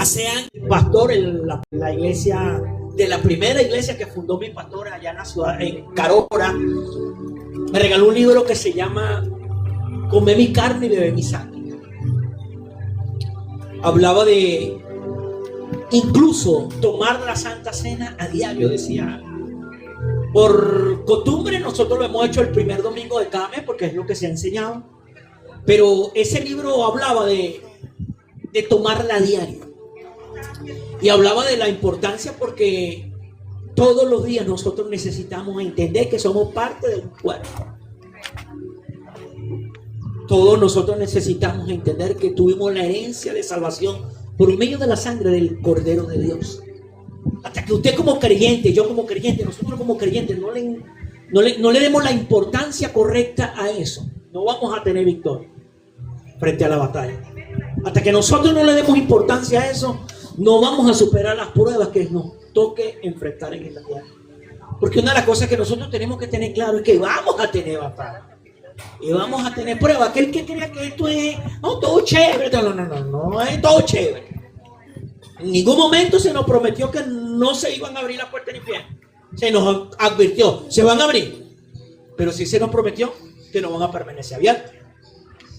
Hace años, pastor en la iglesia, de la primera iglesia que fundó mi pastor allá en la ciudad, en Carora, me regaló un libro que se llama Come mi carne y bebe mi sangre. Hablaba de incluso tomar la Santa Cena a diario. Decía, por costumbre nosotros lo hemos hecho el primer domingo de cada mes porque es lo que se ha enseñado, pero ese libro hablaba de tomarla a diario y hablaba de la importancia, porque todos los días nosotros necesitamos entender que somos parte del cuerpo. Todos nosotros necesitamos entender que tuvimos la herencia de salvación por medio de la sangre del Cordero de Dios. Hasta que usted como creyente, yo como creyente, nosotros como creyentes no le demos la importancia correcta a eso, no vamos a tener victoria frente a la batalla. Hasta que nosotros no le demos importancia a eso, no vamos a superar las pruebas que nos toque enfrentar en esta tierra. Porque una de las cosas que nosotros tenemos que tener claro es que vamos a tener batalla y vamos a tener pruebas. Aquel que crea que esto es todo chévere, no es todo chévere. En ningún momento se nos prometió que no se iban a abrir las puertas del infierno. Se nos advirtió, se van a abrir, pero sí se nos prometió que no van a permanecer abiertas.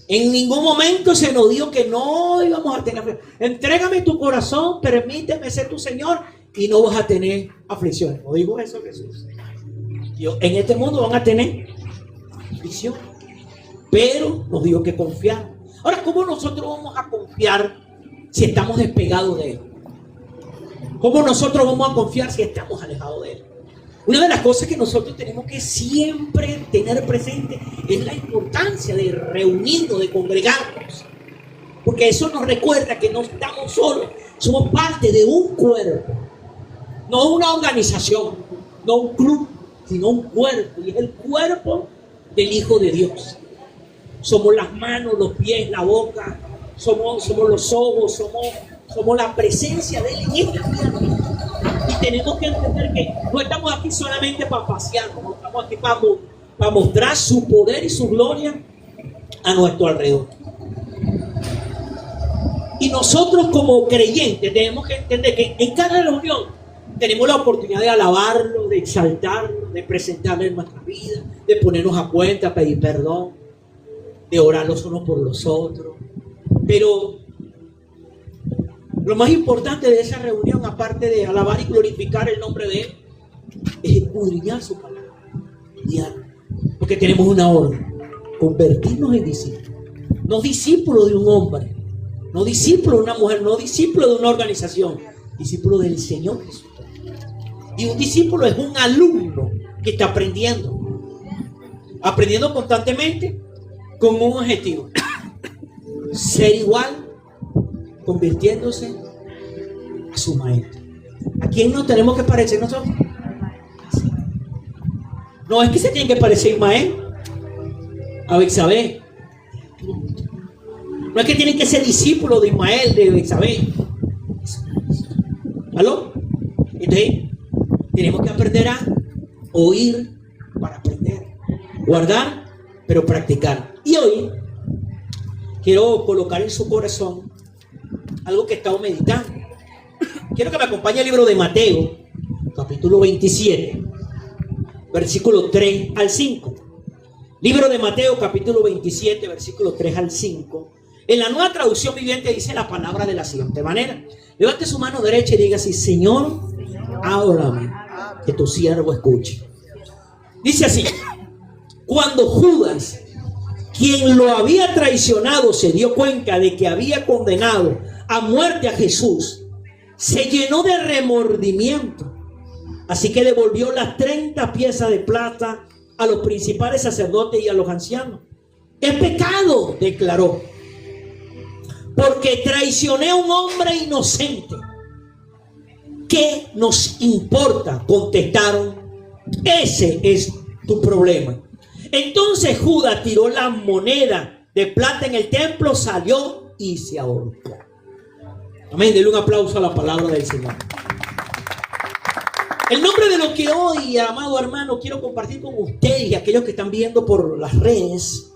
En ningún momento se nos dijo que no íbamos a tener aflicción. Entrégame tu corazón, permíteme ser tu Señor y no vas a tener aflicciones. ¿No digo eso, Jesús? En este mundo van a tener aflicción, pero nos dijo que confiar. Ahora, ¿cómo nosotros vamos a confiar si estamos despegados de Él? ¿Cómo nosotros vamos a confiar si estamos alejados de Él? Una de las cosas que nosotros tenemos que siempre tener presente es la importancia de reunirnos, de congregarnos. Porque eso nos recuerda que no estamos solos, somos parte de un cuerpo. No una organización, no un club, sino un cuerpo. Y es el cuerpo del Hijo de Dios. Somos las manos, los pies, la boca, somos los ojos, somos la presencia de Él en esta tierra. Y tenemos que entender que no estamos aquí solamente para pasear, no estamos aquí para mostrar su poder y su gloria a nuestro alrededor. Y nosotros como creyentes tenemos que entender que en cada reunión tenemos la oportunidad de alabarlo, de exaltarlo, de presentarle nuestra vida, de ponernos a cuenta, pedir perdón, de orar los unos por los otros. Pero lo más importante de esa reunión, aparte de alabar y glorificar el nombre de Él, es escudriñar su palabra diario. Porque tenemos una orden: convertirnos en discípulos. No discípulos de un hombre, no discípulos de una mujer, no discípulos de una organización, discípulos del Señor Jesús. Y un discípulo es un alumno que está aprendiendo constantemente con un objetivo: ser igual, convirtiéndose a su maestro. ¿A quién nos tenemos que parecer nosotros? No es que se tienen que parecer a Ismael, a Betsabé. No es que tienen que ser discípulos de Ismael, de Betsabé. ¿Aló? Entonces, tenemos que aprender a oír para aprender, guardar, pero practicar. Y hoy quiero colocar en su corazón algo que he estado meditando. Quiero que me acompañe al libro de Mateo, capítulo 27, versículo 3 al 5. Libro de Mateo, capítulo 27, versículo 3 al 5. En la Nueva Traducción Viviente dice la palabra de la siguiente manera: levante su mano derecha y diga así: Señor, háblame, que tu siervo escuche. Dice así: cuando Judas, quien lo había traicionado, se dio cuenta de que había condenado a muerte a Jesús, se llenó de remordimiento. Así que devolvió las 30 piezas de plata a los principales sacerdotes y a los ancianos. Es pecado, declaró, porque traicioné a un hombre inocente. ¿Qué nos importa?, contestaron. Ese es tu problema. Entonces Judas tiró la moneda de plata en el templo, salió y se ahorcó. Amén. Denle un aplauso a la palabra del Señor. El nombre de lo que hoy, amado hermano, quiero compartir con ustedes y aquellos que están viendo por las redes,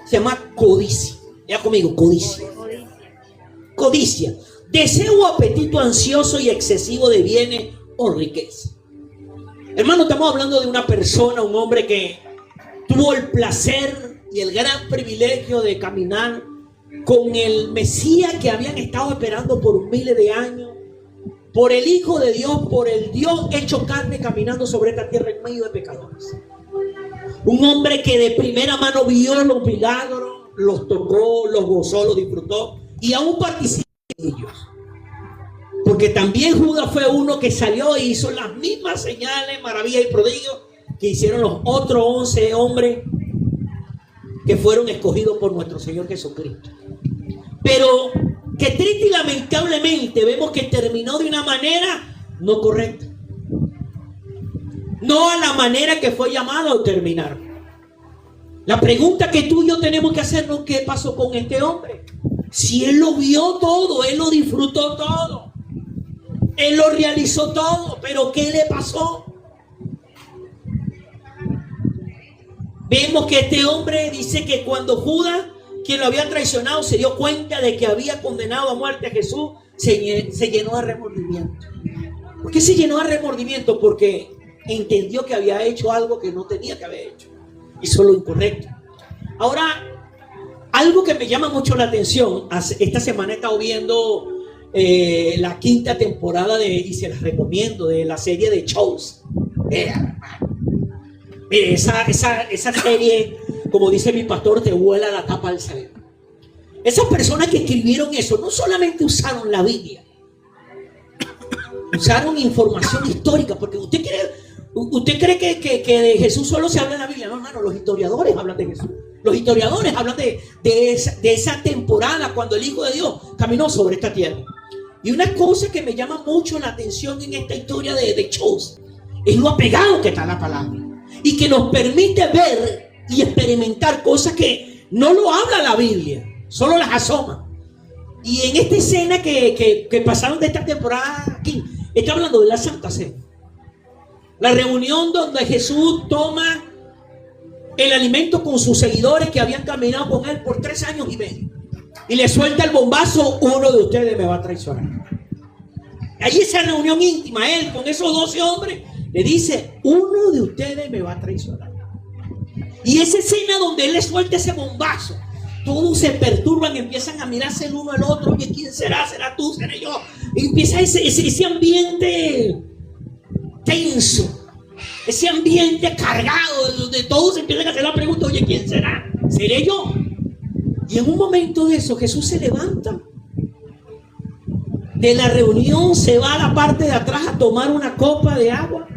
se llama codicia. Ya conmigo, codicia. codicia, deseo o apetito ansioso y excesivo de bienes o riqueza. Hermano, estamos hablando de una persona, un hombre que tuvo el placer y el gran privilegio de caminar con el Mesías que habían estado esperando por miles de años, por el Hijo de Dios, por el Dios hecho carne caminando sobre esta tierra en medio de pecadores. Un hombre que de primera mano vio los milagros, los tocó, los gozó, los disfrutó y aún participó en ellos. Porque también Judas fue uno que salió e hizo las mismas señales, maravillas y prodigios que hicieron los otros 11 hombres que fueron escogidos por nuestro Señor Jesucristo. Pero que triste y lamentablemente vemos que terminó de una manera no correcta. No a la manera que fue llamado a terminar. La pregunta que tú y yo tenemos que hacernos: ¿qué pasó con este hombre? Si él lo vio todo, él lo disfrutó todo, él lo realizó todo, pero ¿qué le pasó? Vemos que este hombre dice que cuando Judas, quien lo había traicionado, se dio cuenta de que había condenado a muerte a Jesús, se llenó de remordimiento. ¿Por qué se llenó de remordimiento? Porque entendió que había hecho algo que no tenía que haber hecho. Hizo lo incorrecto. Ahora, algo que me llama mucho la atención, esta semana he estado viendo la 5ª temporada y se las recomiendo, de la serie de Chosen. Mire, esa serie, como dice mi pastor, te vuela la tapa al cerebro. Esas personas que escribieron eso no solamente usaron la Biblia, usaron información histórica, porque usted cree que de Jesús solo se habla en la Biblia. No, hermano, los historiadores hablan de Jesús. Los historiadores hablan de esa temporada cuando el Hijo de Dios caminó sobre esta tierra. Y una cosa que me llama mucho la atención en esta historia de Chosen es lo apegado que está a la palabra y que nos permite ver y experimentar cosas que no lo habla la Biblia, solo las asoma. Y en esta escena que pasaron de esta temporada aquí, está hablando de la Santa Cena, la reunión donde Jesús toma el alimento con sus seguidores que habían caminado con él por 3 años y medio, y le suelta el bombazo: uno de ustedes me va a traicionar. Allí esa reunión íntima, él con esos 12 hombres le dice: uno de ustedes me va a traicionar. Y esa escena donde él le suelta ese bombazo, todos se perturban, empiezan a mirarse el uno al otro: oye, ¿quién será? ¿Será tú? ¿Seré yo? Y empieza ese ambiente tenso, ese ambiente cargado, donde todos empiezan a hacer la pregunta: oye, ¿quién será? ¿Seré yo? Y en un momento de eso, Jesús se levanta de la reunión, se va a la parte de atrás a tomar una copa de agua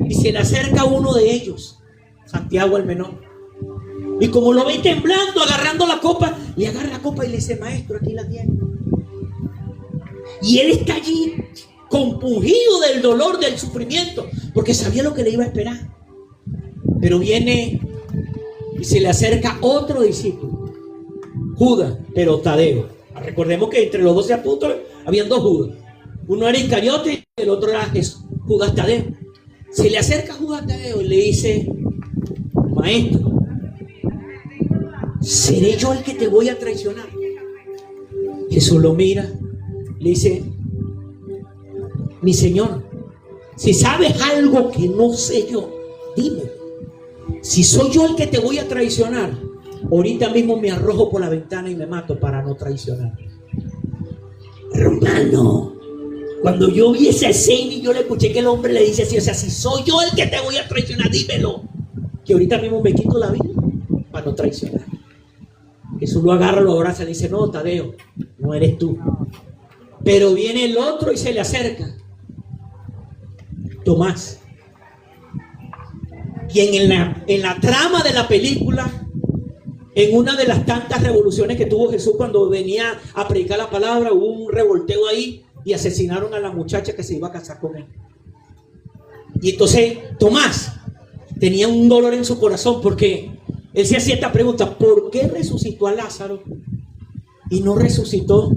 y se le acerca a uno de ellos, Santiago el menor. Y como lo ve temblando, agarrando la copa, le agarra la copa y le dice: maestro, aquí la tiene. Y él está allí compungido del dolor, del sufrimiento, porque sabía lo que le iba a esperar. Pero viene y se le acerca otro discípulo, Judas, pero Tadeo. Recordemos que entre los 12 apóstoles habían 2 Judas. Uno era Iscariote y el otro era Judas Tadeo. Se le acerca a Judas Tadeo y le dice: maestro, ¿seré yo el que te voy a traicionar? Jesús lo mira, le dice: mi Señor, si sabes algo que no sé yo, dime. Si soy yo el que te voy a traicionar, ahorita mismo me arrojo por la ventana y me mato para no traicionar. Hermano, cuando yo vi esa escena y yo le escuché que el hombre le dice así: o sea, si soy yo el que te voy a traicionar, dímelo, que ahorita mismo me quito la vida para no traicionar. Jesús lo agarra, lo abraza y le dice: no, Tadeo, no eres tú. Pero viene el otro y se le acerca, Tomás, quien en la trama de la película, en una de las tantas revoluciones que tuvo Jesús cuando venía a predicar la palabra, hubo un revolteo ahí y asesinaron a la muchacha que se iba a casar con él. Y entonces Tomás tenía un dolor en su corazón porque él se hacía esta pregunta: ¿por qué resucitó a Lázaro y no resucitó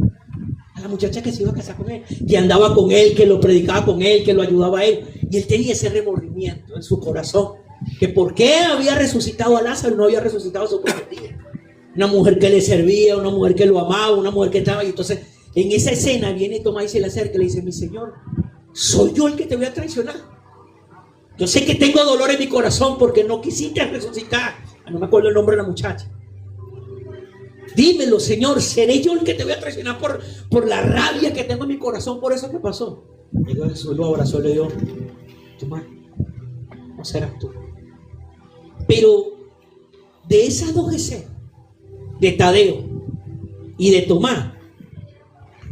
a la muchacha que se iba a casar con él, que andaba con él, que lo predicaba con él, que lo ayudaba a él? Y él tenía ese remordimiento en su corazón, que por qué había resucitado a Lázaro y no había resucitado a su prometida, una mujer que le servía, una mujer que lo amaba, una mujer que estaba. Y entonces En esa escena viene Tomás y se le acerca y le dice: mi Señor, soy yo el que te voy a traicionar. Yo sé que tengo dolor en mi corazón porque no quisiste resucitar. No me acuerdo el nombre de la muchacha. Dímelo, Señor, ¿seré yo el que te voy a traicionar por la rabia que tengo en mi corazón por eso que pasó? Llegó Jesús, lo abrazó, le dio: Tomás, no serás tú. Pero de esas dos escenas, de Tadeo y de Tomás,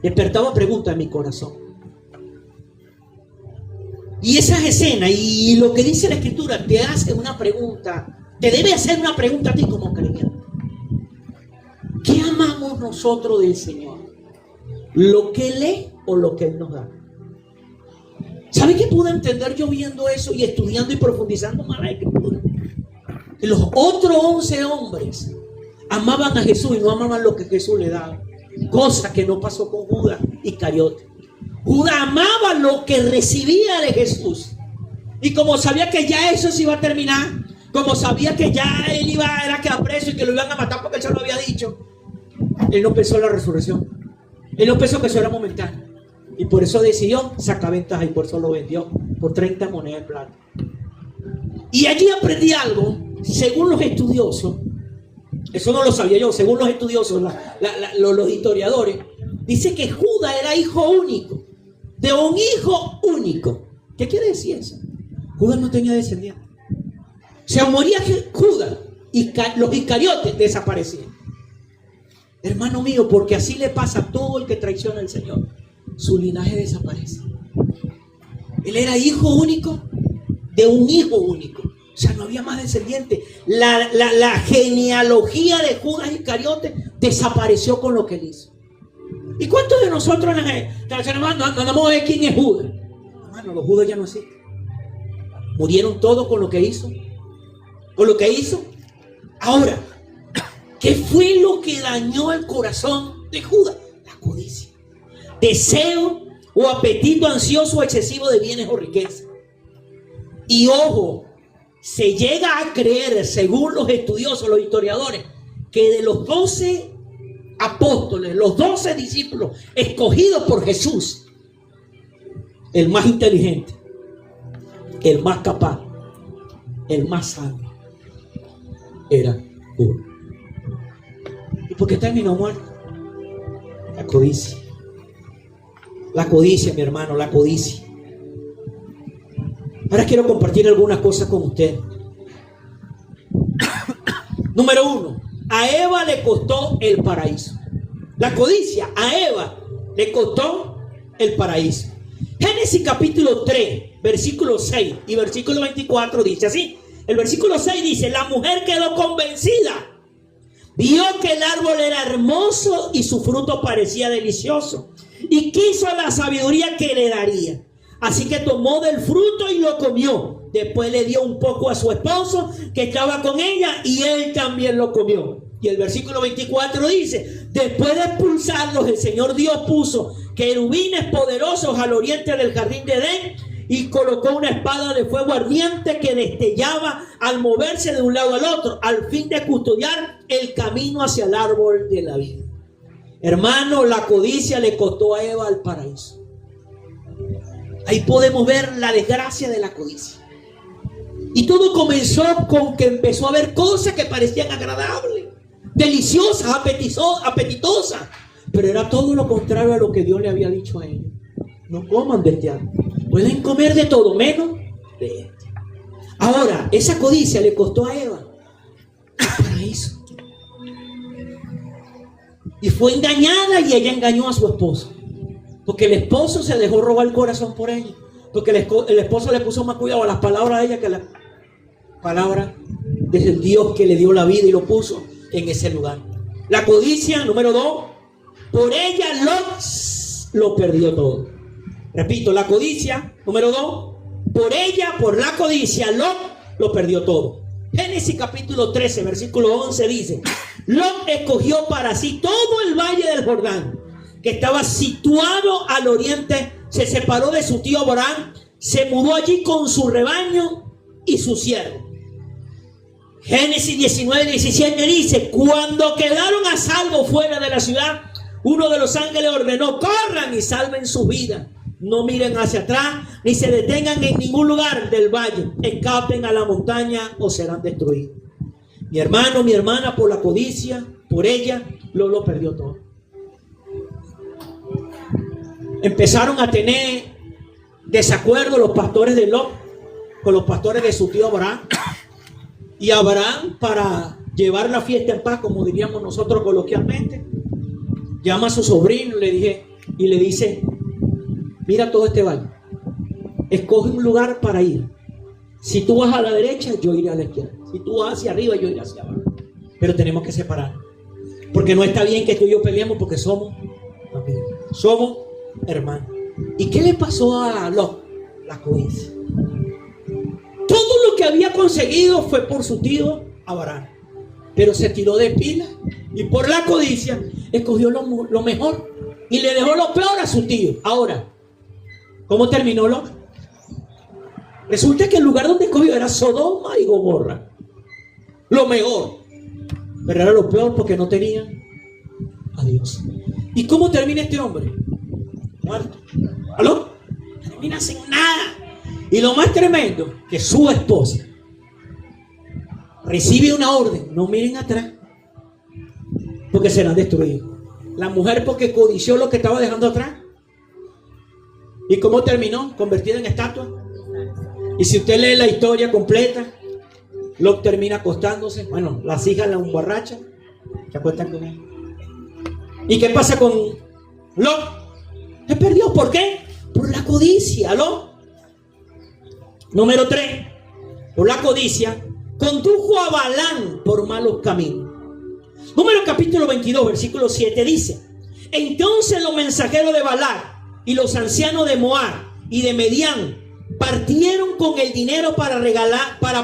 despertaba preguntas en mi corazón. Y esas escenas y lo que dice la Escritura te hace una pregunta, te debe hacer una pregunta a ti como creyente. ¿Qué amamos nosotros del Señor? ¿Lo que Él es o lo que Él nos da? ¿Sabe qué pude entender yo viendo eso y estudiando y profundizando más la Escritura? Que los otros 11 hombres amaban a Jesús y no amaban lo que Jesús le daba. Cosa que no pasó con Judas Iscariote. Judas amaba lo que recibía de Jesús. Y como sabía que ya eso se iba a terminar, como sabía que ya él era a quedar preso y que lo iban a matar porque él se lo había dicho, él no pensó en la resurrección. Él no pensó que eso era momentáneo. Y por eso decidió sacar ventaja y por eso lo vendió por 30 monedas de plata. Y allí aprendí algo, según los estudiosos. Eso no lo sabía yo, según los estudiosos, los historiadores. Dice que Judas era hijo único, de un hijo único. ¿Qué quiere decir eso? Judas no tenía descendientes. O sea, moría Judas y los Iscariotes desaparecían. Hermano mío, porque así le pasa a todo el que traiciona al Señor. Su linaje desaparece. Él era hijo único de un hijo único. O sea, no había más descendientes. La genealogía de Judas Iscariote desapareció con lo que él hizo. ¿Y cuántos de nosotros no andamos a ver quién es Judas? Hermano, los Judas ya no existen. Murieron todos con lo que hizo. Con lo que hizo. Ahora, ¿qué fue lo que dañó el corazón de Judas? La codicia. Deseo o apetito ansioso o excesivo de bienes o riquezas. Y ojo, se llega a creer, según los estudiosos, los historiadores, que de los 12 apóstoles, los 12 discípulos escogidos por Jesús, el más inteligente, el más capaz, el más sabio, era Judas. ¿Y por qué terminó muerto? La codicia. La codicia, mi hermano, la codicia. Ahora quiero compartir algunas cosas con usted. Número 1, a Eva le costó el paraíso. La codicia a Eva le costó el paraíso. Génesis capítulo 3, versículo 6 y versículo 24 dice así. El versículo 6 dice: la mujer quedó convencida. Vio que el árbol era hermoso y su fruto parecía delicioso, y quiso la sabiduría que le daría. Así que tomó del fruto y lo comió. Después le dio un poco a su esposo que estaba con ella y él también lo comió. Y el versículo 24 dice: después de expulsarlos, el Señor Dios puso querubines poderosos al oriente del jardín de Edén y colocó una espada de fuego ardiente que destellaba al moverse de un lado al otro, al fin de custodiar el camino hacia el árbol de la vida. Hermano, la codicia le costó a Eva el paraíso. Ahí podemos ver la desgracia de la codicia. Y todo comenzó con que empezó a ver cosas que parecían agradables, deliciosas, apetitosas, pero era todo lo contrario a lo que Dios le había dicho a ellos. No coman de este árbol. Pueden comer de todo menos de este. Ahora, esa codicia le costó a Eva el paraíso. Y fue engañada y ella engañó a su esposo. Porque el esposo se dejó robar el corazón por ella. Porque el esposo le puso más cuidado a las palabras de ella que a las palabras del Dios que le dio la vida y lo puso en ese lugar. La codicia, número 2, por ella lo perdió todo. Repito, la codicia, número 2, por ella, por la codicia, lo perdió todo. Génesis capítulo 13, versículo 11 dice: Lot escogió para sí todo el valle del Jordán, que estaba situado al oriente, se separó de su tío Abraham, se mudó allí con su rebaño y su siervo. Génesis 19, 17 dice: cuando quedaron a salvo fuera de la ciudad, Uno de los ángeles ordenó: corran y salven su vida. No miren hacia atrás, ni se detengan en ningún lugar del valle. Escapen a la montaña o serán destruidos. Mi hermano, mi hermana, por la codicia, por ella, lo perdió todo. Empezaron a tener desacuerdo los pastores de Lot con los pastores de su tío Abraham. Y Abraham, para llevar la fiesta en paz, como diríamos nosotros coloquialmente, llama a su sobrino y le dice: mira todo este valle, escoge un lugar para ir. Si tú vas a la derecha, yo iré a la izquierda. Si tú vas hacia arriba, yo iré hacia abajo. Pero tenemos que separarnos, porque no está bien que tú y yo peleemos, porque somos amigos, somos hermanos. ¿Y qué le pasó a Lot? La codicia. Todo lo que había conseguido fue por su tío Abraham, pero se tiró de pila y por la codicia escogió lo mejor y le dejó lo peor a su tío. Ahora, ¿cómo terminó Lot? Resulta que el lugar donde escogió era Sodoma y Gomorra, lo mejor, pero era lo peor porque no tenía a Dios. ¿Y cómo termina este hombre? Muerto. ¿Aló? Termina sin nada. Y lo más tremendo, que su esposa recibe una orden: no miren atrás, porque serán destruidos. La mujer, porque codició lo que estaba dejando atrás. ¿Y cómo terminó? Convertida en estatua. Y si usted lee la historia completa, Lot termina acostándose. Bueno, las hijas la emborrachan, se acuestan con él. ¿Y qué pasa con Lot? Se perdió. ¿Por qué? Por la codicia. ¿Aló? Número 3. Por la codicia condujo a Balaam por malos caminos. Número capítulo 22, versículo 7 dice: entonces los mensajeros de Balac y los ancianos de Moab y de Medián partieron con el dinero para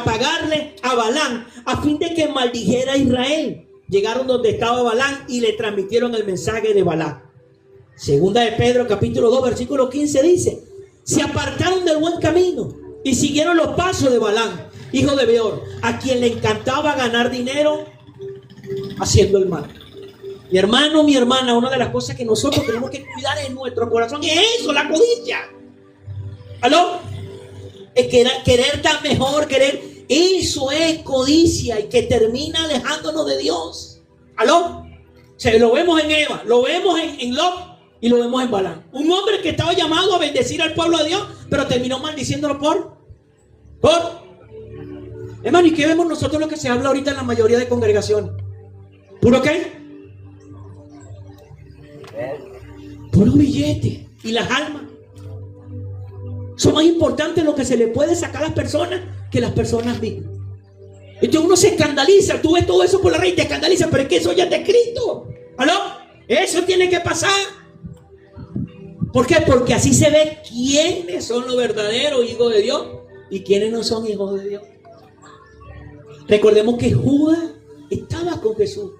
pagarle a Balaam, a fin de que maldijera a Israel. Llegaron donde estaba Balaam y le transmitieron el mensaje de Balac. Segunda de Pedro capítulo 2 versículo 15 dice: se apartaron del buen camino y siguieron los pasos de Balaam, hijo de Beor, a quien le encantaba ganar dinero haciendo el mal. Mi hermano, mi hermana, una de las cosas que nosotros tenemos que cuidar en nuestro corazón es eso, la codicia. ¿Aló? Es querer dar mejor, eso es codicia, y que termina alejándonos de Dios. ¿Aló? Lo vemos en Eva, lo vemos en Lot y lo vemos en Balaam. Un hombre que estaba llamado a bendecir al pueblo de Dios, pero terminó maldiciéndolo por. Hermano, ¿y qué vemos nosotros lo que se habla ahorita en la mayoría de congregaciones? ¿Puro qué? Puro billete. ¿Y las almas? Son más importantes lo que se le puede sacar a las personas que las personas mismas. Entonces uno se escandaliza. Tú ves todo eso por la red y te escandaliza, pero es que eso ya está escrito. ¿Aló? Eso tiene que pasar. ¿Por qué? Porque así se ve quiénes son los verdaderos hijos de Dios y quiénes no son hijos de Dios. Recordemos que Judas estaba con Jesús,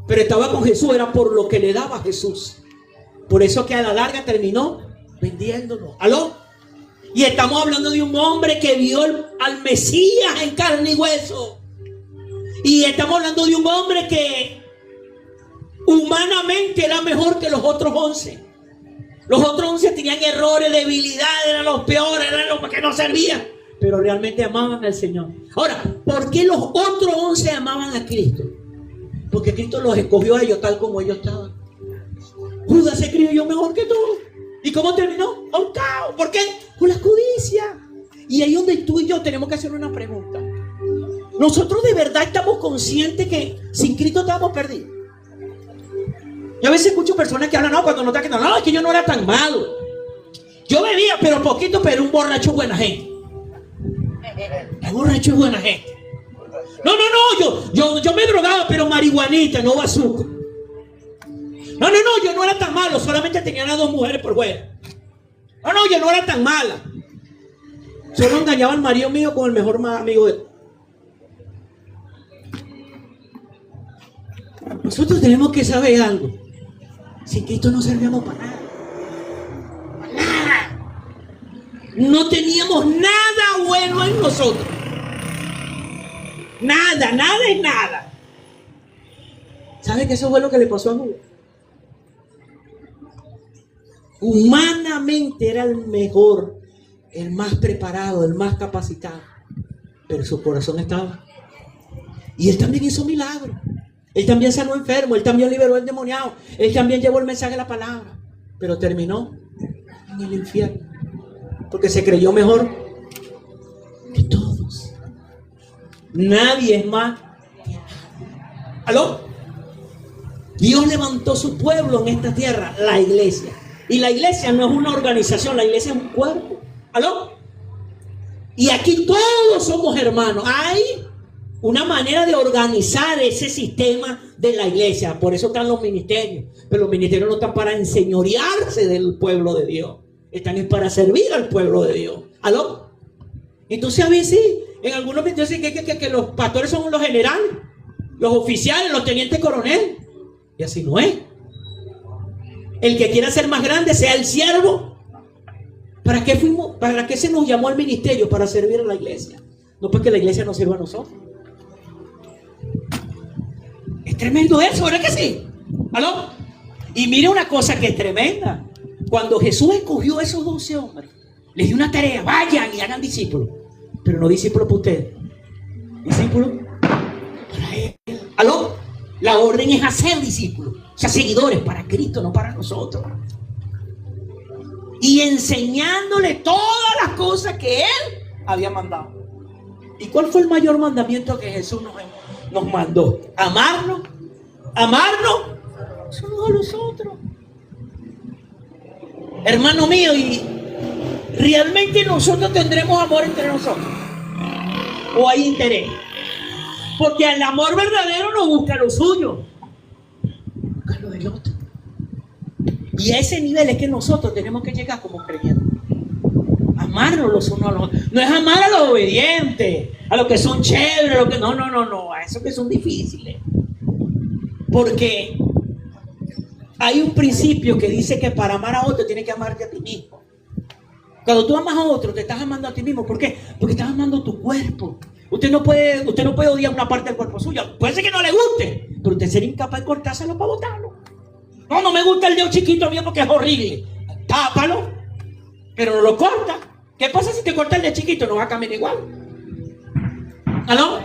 pero estaba con Jesús era por lo que le daba a Jesús. Por eso que a la larga terminó vendiéndolo. ¿Aló? Y estamos hablando de un hombre que vio al Mesías en carne y hueso. Y estamos hablando de un hombre que humanamente era mejor que los otros 11. Los otros 11 tenían errores, debilidades, eran los peores, eran los que no servían, pero realmente amaban al Señor. Ahora, ¿por qué los otros 11 amaban a Cristo? Porque Cristo los escogió a ellos tal como ellos estaban. Judas se creyó mejor que todos. ¿Y cómo terminó? Ahorcado. ¿Por qué? Por la codicia. Y ahí donde tú y yo tenemos que hacer una pregunta. ¿Nosotros de verdad estamos conscientes que sin Cristo estamos perdidos? Yo a veces escucho personas que hablan, no, cuando no está que no, es que yo no era tan malo. Yo bebía, pero poquito, pero un borracho buena gente. El borracho es buena gente. No, yo me drogaba, pero marihuanita, no bazuco. No, yo no era tan malo, solamente tenía a 2 mujeres por fuera. No, yo no era tan mala. Solo engañaba al marido mío con el mejor amigo de él. Nosotros tenemos que saber algo. Sin Cristo no servíamos para nada. Para nada. No teníamos nada bueno en nosotros. Nada es nada. ¿Sabe que eso fue lo que le pasó a Judas? Humanamente era el mejor, el más preparado, el más capacitado. Pero su corazón estaba. Y él también hizo milagros. Él también sanó enfermo. Él también liberó al endemoniado. Él también llevó el mensaje de la palabra. Pero terminó en el infierno. Porque se creyó mejor que todos. Nadie es más. ¿Aló? Dios levantó su pueblo en esta tierra, la iglesia. Y la iglesia no es una organización, la iglesia es un cuerpo. ¿Aló? Y aquí todos somos hermanos. Hay una manera de organizar ese sistema de la iglesia. Por eso están los ministerios. Pero los ministerios no están para enseñorearse del pueblo de Dios. Están para servir al pueblo de Dios. ¿Aló? Entonces a veces, en algunos ministerios dicen que los pastores son los generales, los oficiales, los tenientes coronel. Y así no es. El que quiera ser más grande sea el siervo. ¿Para qué fuimos? ¿Para qué se nos llamó al ministerio? Para servir a la iglesia. No para que la iglesia nos sirva a nosotros. Es tremendo eso, ¿verdad que sí? ¿Aló? Y mire una cosa que es tremenda. Cuando Jesús escogió a esos 12 hombres, les dio una tarea: vayan y hagan discípulos. Pero no discípulos para ustedes, discípulos para él. ¿Aló? La orden es hacer discípulos, o sea, seguidores para Cristo, no para nosotros. Y enseñándole todas las cosas que Él había mandado. ¿Y cuál fue el mayor mandamiento que Jesús nos mandó? Amarnos unos a los otros. Hermano mío, y realmente nosotros tendremos amor entre nosotros, o hay interés. Porque el amor verdadero no busca lo suyo, busca lo del otro. Y a ese nivel es que nosotros tenemos que llegar como creyentes. Amarnos los unos a los otros. No es amar a los obedientes, a los que son chéveres, a los que no, a esos que son difíciles. Porque hay un principio que dice que para amar a otro tienes que amarte a ti mismo. Cuando tú amas a otro, te estás amando a ti mismo. ¿Por qué? Porque estás amando tu cuerpo. Usted no puede odiar una parte del cuerpo suyo. Puede ser que no le guste, pero usted será incapaz de cortárselo para botarlo. No me gusta el dedo chiquito mío porque es horrible. Tápalo, pero no lo corta. ¿Qué pasa si te corta el dedo chiquito? No va a caminar igual. ¿Aló?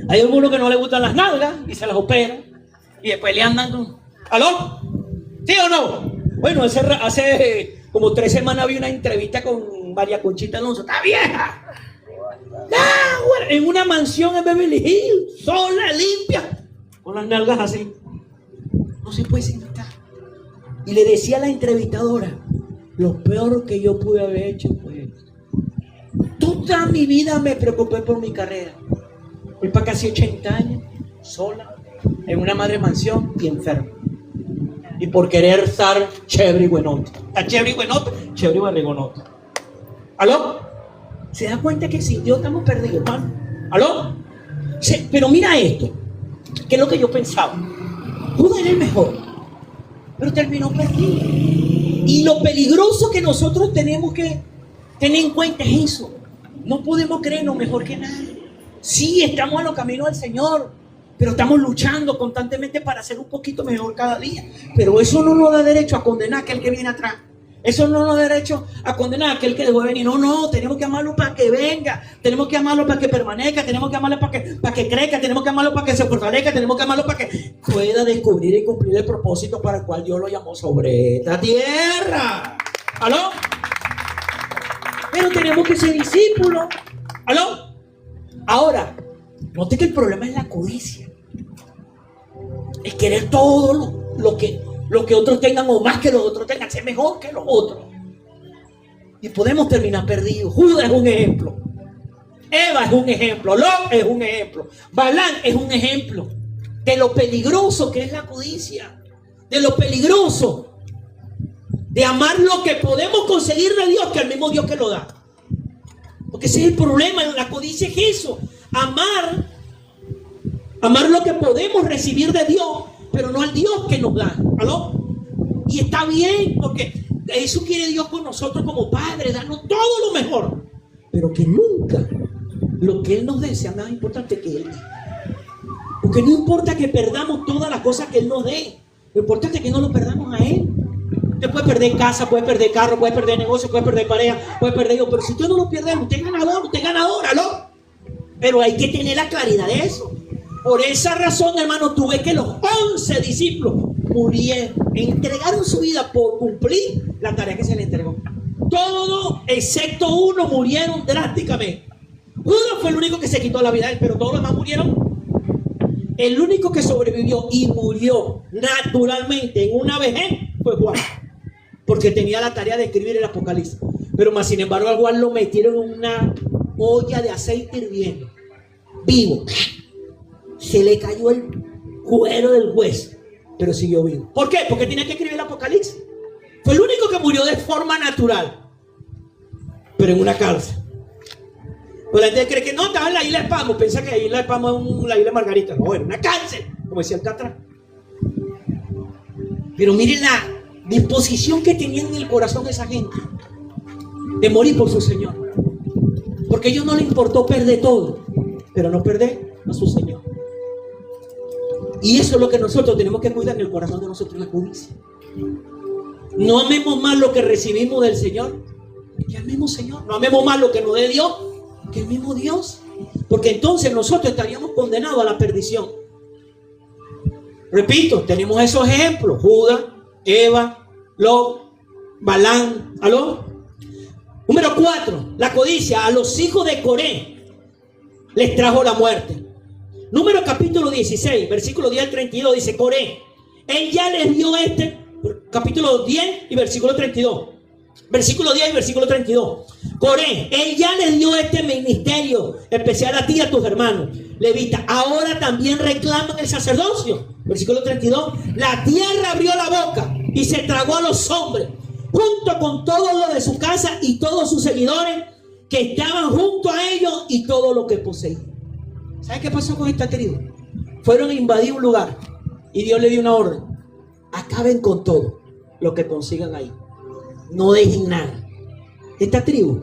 Hay algunos que no le gustan las nalgas y se las operan y después le andan con... ¿Aló? ¿Sí o no? Bueno, hace como 3 semanas había una entrevista con María Conchita Alonso. ¡Está vieja! En una mansión en Beverly Hills, sola, limpia, con las nalgas así. No se puede sentar. Y le decía a la entrevistadora: lo peor que yo pude haber hecho fue esto. Toda mi vida me preocupé por mi carrera. Fui para casi 80 años, sola, en una madre mansión y enferma. Y por querer estar chévere y buenote. ¿Está chévere y buenote? Chévere y barrigonote. ¿Aló? ¿Se da cuenta que sin Dios estamos perdidos, hermano? ¿Aló? Pero mira esto, que es lo que yo pensaba. Judas era el mejor, pero terminó perdido. Y lo peligroso que nosotros tenemos que tener en cuenta es eso. No podemos creernos mejor que nadie. Sí, estamos en los caminos del Señor, pero estamos luchando constantemente para ser un poquito mejor cada día. Pero eso no nos da derecho a condenar a aquel que viene atrás. Eso no nos da derecho a condenar a aquel que dejó de venir. No, tenemos que amarlo para que venga. Tenemos que amarlo para que permanezca. Tenemos que amarlo para que crezca. Tenemos que amarlo para que se fortalezca. Tenemos que amarlo para que pueda descubrir y cumplir el propósito para el cual Dios lo llamó sobre esta tierra. ¿Aló? Pero tenemos que ser discípulos. ¿Aló? Ahora, note que el problema es la codicia. Es querer todo lo que otros tengan, o más que los otros tengan, ser mejor que los otros. Y podemos terminar perdidos. Judas es un ejemplo. Eva es un ejemplo. Lot es un ejemplo. Balán es un ejemplo de lo peligroso que es la codicia. De lo peligroso de amar lo que podemos conseguir de Dios que al mismo Dios que lo da. Porque ese es el problema. La codicia es eso. Amar lo que podemos recibir de Dios, pero no al Dios que nos da. ¿Aló? Y está bien, porque eso quiere Dios con nosotros como Padre, darnos todo lo mejor, pero que nunca lo que Él nos dé sea más importante que Él. Porque no importa que perdamos todas las cosas que Él nos dé, lo importante es que no lo perdamos a Él. Usted puede perder casa, puede perder carro, puede perder negocio, puede perder pareja, puede perder hijos, pero si usted no lo pierde, usted es ganador, ¿aló? Pero hay que tener la claridad de eso. Por esa razón, hermano, tuve que los 11 discípulos murieron, entregaron su vida por cumplir la tarea que se les entregó. Todos, excepto uno, murieron drásticamente. Judas fue el único que se quitó la vida, pero todos los demás murieron. El único que sobrevivió y murió naturalmente en una vejez fue Juan, porque tenía la tarea de escribir el Apocalipsis. Pero más sin embargo a Juan lo metieron en una olla de aceite hirviendo, vivo. Se le cayó el cuero del hueso, pero siguió vivo. ¿Por qué? Porque tenía que escribir el Apocalipsis. Fue el único que murió de forma natural, pero en una cárcel. Pues la gente cree que no, estaba en la isla de Pamo. Piensa que la isla de Pamo es la isla de Margarita. No, era una cárcel, como decía el Catra. Pero miren la disposición que tenían en el corazón esa gente de morir por su Señor. Porque a ellos no les importó perder todo, pero no perder a su Señor. Y eso es lo que nosotros tenemos que cuidar en el corazón de nosotros, la codicia. No amemos más lo que recibimos del Señor que al mismo Señor. No amemos más lo que nos dé Dios que el mismo Dios, porque entonces nosotros estaríamos condenados a la perdición. Repito, tenemos esos ejemplos: Judas, Eva, Lot, Balán. ¿Aló? Número 4, la codicia a los hijos de Coré les trajo la muerte. Número capítulo 16, versículo 10 al 32 dice: Coré, él ya les dio capítulo 10 y versículo 32. Versículo 10 y versículo 32. Coré, él ya les dio este ministerio especial a ti y a tus hermanos Levita. Ahora también reclaman el sacerdocio. Versículo 32. La tierra abrió la boca y se tragó a los hombres, junto con todos los de su casa y todos sus seguidores que estaban junto a ellos y todo lo que poseían. ¿Sabe qué pasó con esta tribu? Fueron a invadir un lugar y Dios le dio una orden: acaben con todo lo que consigan ahí. No dejen nada. Esta tribu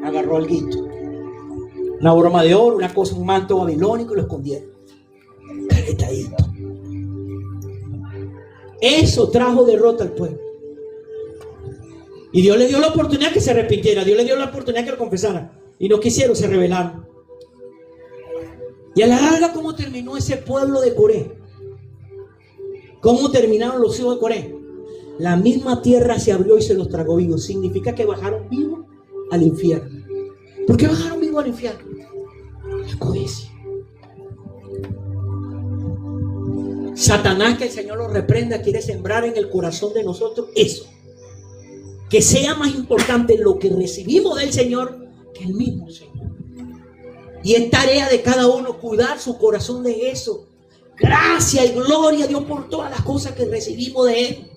agarró alguito, una broma de oro, una cosa, un manto babilónico, y lo escondieron. Caretadito. Eso trajo derrota al pueblo. Y Dios le dio la oportunidad que se arrepintiera. Dios le dio la oportunidad que lo confesara. Y no quisieron, se rebelaron. Y a la larga, ¿cómo terminó ese pueblo de Coré? ¿Cómo terminaron los hijos de Coré? La misma tierra se abrió y se los tragó vivos. Significa que bajaron vivos al infierno. ¿Por qué bajaron vivos al infierno? La codicia. Satanás, que el Señor lo reprenda, quiere sembrar en el corazón de nosotros eso. Que sea más importante lo que recibimos del Señor que el mismo Señor. Y es tarea de cada uno cuidar su corazón de eso. Gracias y gloria a Dios por todas las cosas que recibimos de Él.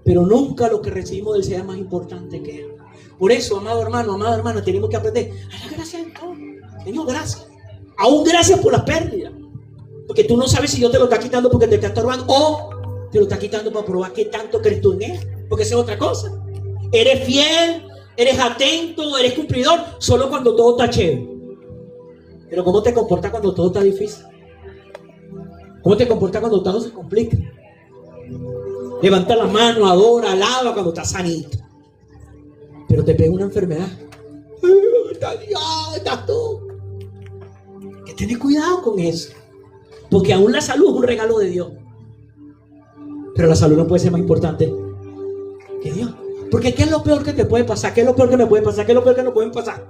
Pero nunca lo que recibimos de Él sea más importante que Él. Por eso, amado hermano, amada hermana, tenemos que aprender a dar gracias en todo. Señor, gracias. Aún gracias por las pérdidas. Porque tú no sabes si Dios te lo está quitando porque te está estorbando, o te lo está quitando para probar qué tanto crees tú en Él. Porque esa es otra cosa. Eres fiel, eres atento, eres cumplidor solo cuando todo está chévere. Pero ¿cómo te comportas cuando todo está difícil? ¿Cómo te comportas cuando todo se complica? Levanta la mano, adora, alaba cuando estás sanito. Pero te pega una enfermedad. Está Dios, estás tú. Que tener cuidado con eso. Porque aún la salud es un regalo de Dios. Pero la salud no puede ser más importante que Dios. Porque ¿qué es lo peor que te puede pasar? ¿Qué es lo peor que me puede pasar? ¿Qué es lo peor que no pueden pasar?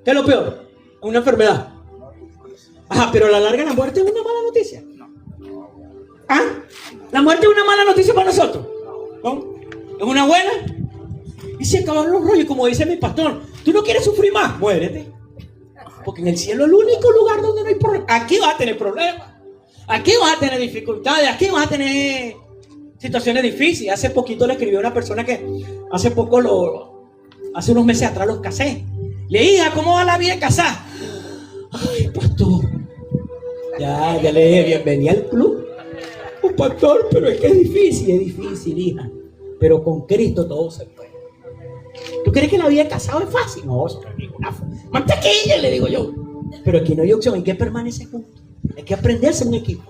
¿Qué es lo peor? Una enfermedad. Ajá, pero a la larga la muerte es una mala noticia. ¿Ah? La muerte es una mala noticia para nosotros. ¿No? ¿Es una buena? Y se acabaron los rollos, como dice mi pastor. ¿Tú no quieres sufrir más? Muérete. Porque en el cielo es el único lugar donde no hay problemas. Aquí vas a tener problemas. Aquí vas a tener dificultades. Aquí vas a tener situaciones difíciles. Hace poquito le escribió a una persona que hace hace unos meses atrás los casé. Le dije: ¿cómo va la vida casada? Ay, pastor. Ya le dije: bienvenida al club. Oh, pastor, pero es que es difícil, hija. Pero con Cristo todo se puede. ¿Tú crees que la vida de casado es fácil? No, es una mantequilla, le digo yo. Pero aquí no hay opción, hay que permanecer juntos. Hay que aprenderse en un equipo.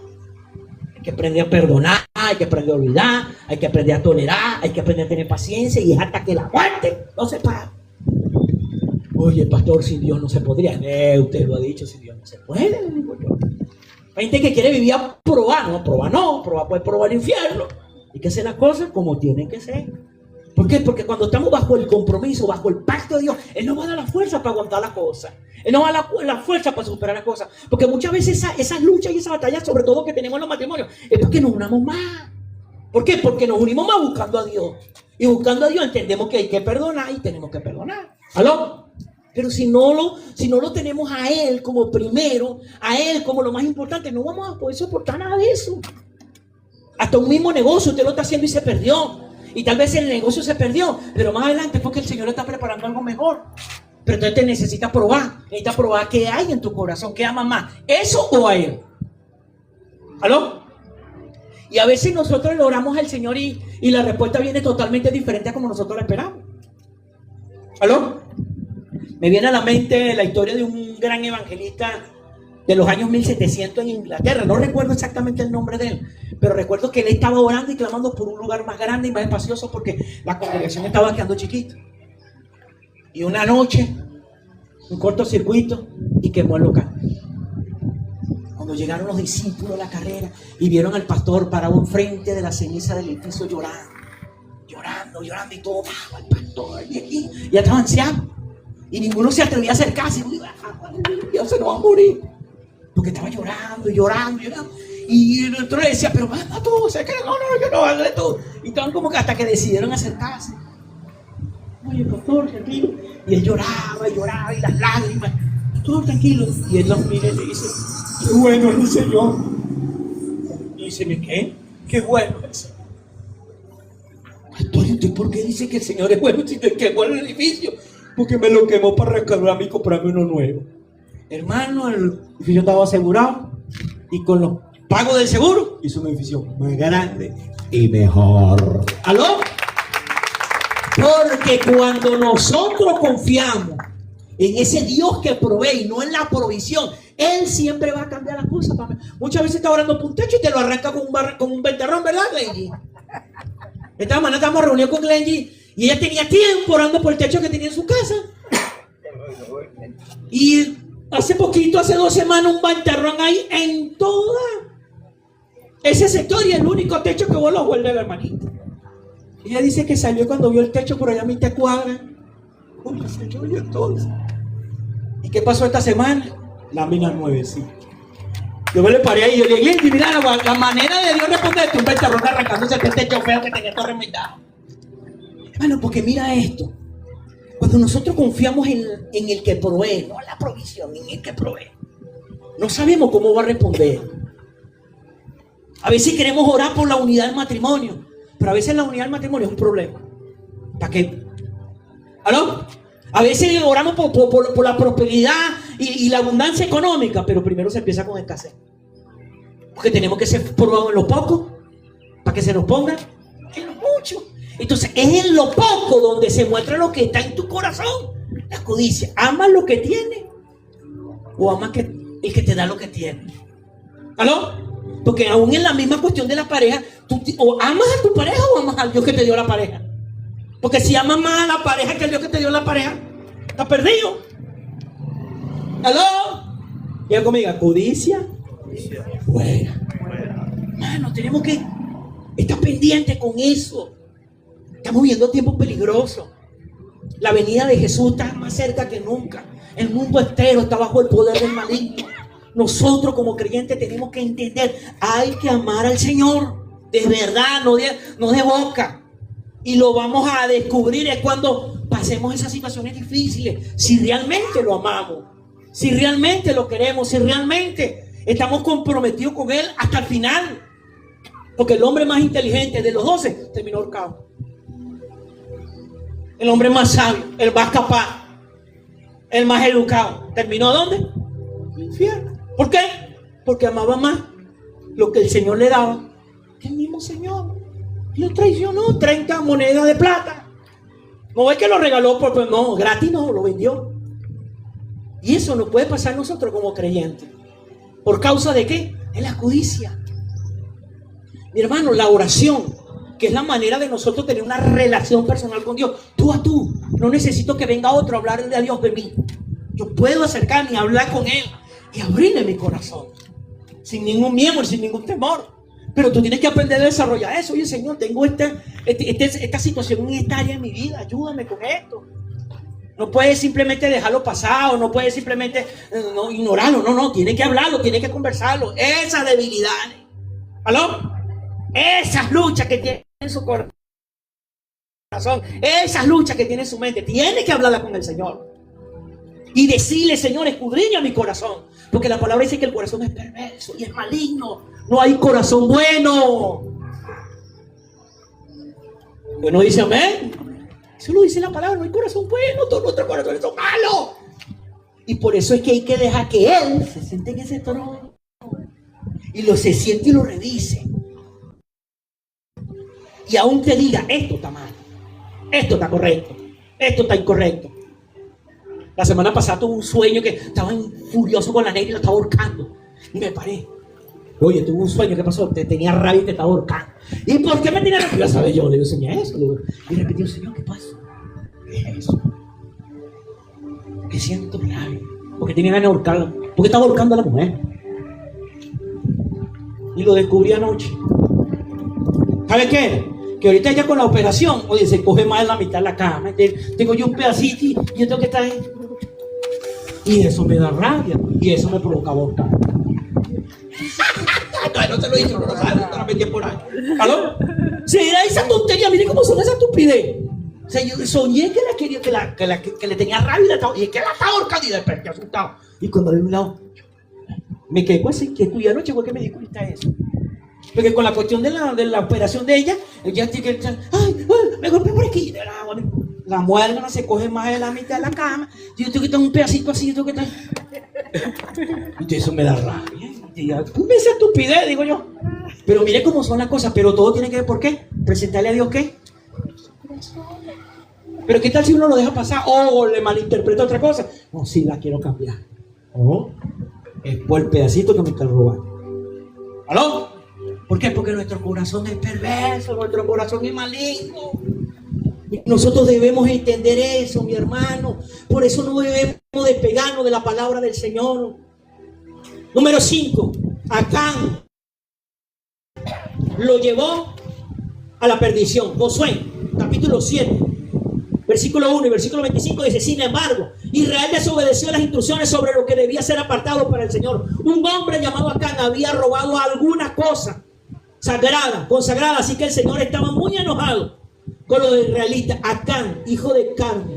Hay que aprender a perdonar, hay que aprender a olvidar, hay que aprender a tolerar, hay que aprender a tener paciencia y es hasta que la muerte no se para. Oye, pastor, sin Dios no se podría. Usted lo ha dicho, sin Dios no se puede, le digo yo. Hay gente que quiere vivir a probar, no, probar puede probar el infierno. Hay que hacer las cosas como tienen que ser. ¿Por qué? Porque cuando estamos bajo el compromiso, bajo el pacto de Dios, Él nos va a dar la fuerza para aguantar las cosas. Él nos va a dar la fuerza para superar las cosas. Porque muchas veces esas luchas y esas batallas, sobre todo que tenemos en los matrimonios, es porque nos unamos más. ¿Por qué? Porque nos unimos más buscando a Dios. Y buscando a Dios entendemos que hay que perdonar y tenemos que perdonar. ¿Aló? Pero si no lo tenemos a Él como primero, a Él como lo más importante, no vamos a poder soportar nada de eso. Hasta un mismo negocio usted lo está haciendo y se perdió. Y tal vez el negocio se perdió, pero más adelante es porque el Señor está preparando algo mejor. Pero entonces te necesita probar qué hay en tu corazón, qué amas más, eso o a Él. ¿Aló? Y a veces nosotros le oramos al Señor y la respuesta viene totalmente diferente a como nosotros la esperamos. ¿Aló? Me viene a la mente la historia de un gran evangelista de los años 1700 en Inglaterra. No recuerdo exactamente el nombre de él, pero recuerdo que él estaba orando y clamando por un lugar más grande y más espacioso porque la congregación estaba quedando chiquita. Y una noche, un cortocircuito y quemó el local. Cuando llegaron los discípulos a la carrera y vieron al pastor parado enfrente de la ceniza del edificio llorando y todo bajo el pastor. Y ya estaba anciano. Y ninguno se atrevía a acercarse. Dios se nos va a morir. Porque estaba llorando. Y el otro le decía, pero manda tú, no, yo no, hazle tú. Y estaban como que hasta que decidieron acercarse. Oye, pastor, tranquilo. Y él lloraba y las lágrimas. Todo tranquilo. Y él los mira y le dice, qué bueno es el Señor. Y dice, ¿qué? Qué bueno es. Pastor, ¿y usted por qué dice que el Señor es bueno si te quemó el edificio? Porque me lo quemó para restaurarme y comprarme uno nuevo. Hermano, el edificio estaba asegurado y con los pagos del seguro hizo un edificio más grande y mejor. ¿Aló? Porque cuando nosotros confiamos en ese Dios que provee y no en la provisión, Él siempre va a cambiar las cosas. Muchas veces está orando por un techo y te lo arranca con un ventarrón, ¿verdad, Glengy? Esta mañana estamos reunidos con Glengy y ella tenía tiempo orando por el techo que tenía en su casa. Y hace 2 semanas, un ventarrón ahí en toda ese sector y el único techo que voló fue el de la hermanita. Ella dice que salió cuando vio el techo por allá a mitad cuadra. Uy, Señor, y entonces. ¿Y qué pasó esta semana? Lámina nuevecita. Yo me le paré ahí y yo le dije, mira la manera de Dios responderte un ventarrón arrancándose el techo feo que tenía todo remendado. Bueno, porque mira esto. Cuando nosotros confiamos en el que provee, no en la provisión, en el que provee, no sabemos cómo va a responder. A veces queremos orar por la unidad del matrimonio, pero a veces la unidad del matrimonio es un problema. ¿Para qué? ¿Aló? A veces oramos por la prosperidad y la abundancia económica, pero primero se empieza con escasez. Porque tenemos que ser probados en lo poco para que se nos ponga en lo mucho. Entonces es en lo poco donde se muestra lo que está en tu corazón. La codicia. ¿Amas lo que tienes? ¿O amas el que te da lo que tiene? ¿Aló? Porque aún en la misma cuestión de la pareja, tú o amas a tu pareja o amas al Dios que te dio la pareja. Porque si amas más a la pareja que al Dios que te dio la pareja, estás perdido. ¿Aló? Diga conmigo, codicia. Fuera. Hermano, tenemos que estar pendientes con eso. Estamos viviendo tiempos peligrosos. La venida de Jesús está más cerca que nunca. El mundo entero está bajo el poder del maligno. Nosotros como creyentes tenemos que entender, hay que amar al Señor de verdad, no de boca. Y lo vamos a descubrir es cuando pasemos esas situaciones difíciles. Si realmente lo amamos, si realmente lo queremos, si realmente estamos comprometidos con Él hasta el final. Porque el hombre más inteligente de los 12 terminó ahorcado. El hombre más sabio, el más capaz, el más educado, ¿terminó dónde? En el infierno. ¿Por qué? Porque amaba más lo que el Señor le daba que el mismo Señor. Y lo traicionó, 30 monedas de plata. No es que lo regaló, no, gratis no, lo vendió. Y eso nos puede pasar a nosotros como creyentes. ¿Por causa de qué? De la codicia. Mi hermano, la oración que es la manera de nosotros tener una relación personal con Dios. Tú a tú. No necesito que venga otro a hablarle a Dios de mí. Yo puedo acercarme y hablar con Él y abrirle mi corazón. Sin ningún miedo, sin ningún temor. Pero tú tienes que aprender a desarrollar eso. Oye, Señor, tengo esta situación en esta área de mi vida. Ayúdame con esto. No puedes simplemente dejarlo pasar, o no puedes simplemente ignorarlo. No, tienes que hablarlo, tienes que conversarlo. Esas debilidades. ¿Aló? Esas luchas que tiene en su corazón. Esas luchas que tiene en su mente. Tiene que hablarla con el Señor. Y decirle, Señor, escudriña mi corazón. Porque la palabra dice que el corazón es perverso y es maligno. No hay corazón bueno. Bueno, dice amén. Eso lo dice la palabra, no hay corazón bueno. Todos nuestros corazones son malos. Y por eso es que hay que dejar que Él se siente en ese trono. Y se siente y lo revise. Y aún te diga, esto está mal. Esto está correcto. Esto está incorrecto. La semana pasada tuve un sueño que estaba furioso con la negra y la estaba ahorcando. Y me paré. Oye, tuve un sueño, ¿qué pasó? Te tenía rabia y te estaba ahorcando. ¿Y por qué me tenía rabia? Ya sabes, yo le digo, Señor, eso. Y repetí, Señor, ¿qué pasa? ¿Qué es eso? Que siento rabia. Porque tenía ganas de ahorcarla. Porque estaba ahorcando a la mujer. Y lo descubrí anoche. ¿Sabe qué? Que ahorita ya con la operación, oye, se coge más de la mitad de la cama. Tengo yo un pedacito y yo tengo que estar ahí. Y eso me da rabia. Y eso me provoca abortar. No se lo he dicho, no lo sabe, no la metí por ahí. ¿Aló? Sí, era esa tontería, miren cómo son esas estupidez. O sea, yo soñé que la quería, que le tenía rabia y que la estaba ahorcando y desperté asustado. Y cuando le vi un lado, me quedé con esa inquietud. Y anoche fue que me di cuenta de eso. Porque con la cuestión de la operación de ella tiene que me golpeé por aquí. La muérgana se coge más de la mitad de la cama. Yo tengo que tener un pedacito así, yo tengo que tener. Y eso me da rabia. Me esa estupidez, digo yo. Pero mire cómo son las cosas. Pero todo tiene que ver, ¿por qué? Presentarle a Dios ¿qué? Pero ¿qué tal si uno lo deja pasar? O le malinterpreta otra cosa. No, sí la quiero cambiar. O es por el pedacito que me están robando. ¿Aló? ¿Por qué? Porque nuestro corazón es perverso, nuestro corazón es maligno. Y nosotros debemos entender eso, mi hermano. Por eso no debemos despegarnos de la palabra del Señor. Número 5. Acán lo llevó a la perdición. Josué, capítulo 7, versículo 1 y versículo 25 dice: sin embargo, Israel desobedeció las instrucciones sobre lo que debía ser apartado para el Señor. Un hombre llamado Acán había robado alguna cosa consagrada, así que el Señor estaba muy enojado con los israelitas. Acán, hijo de Carmi,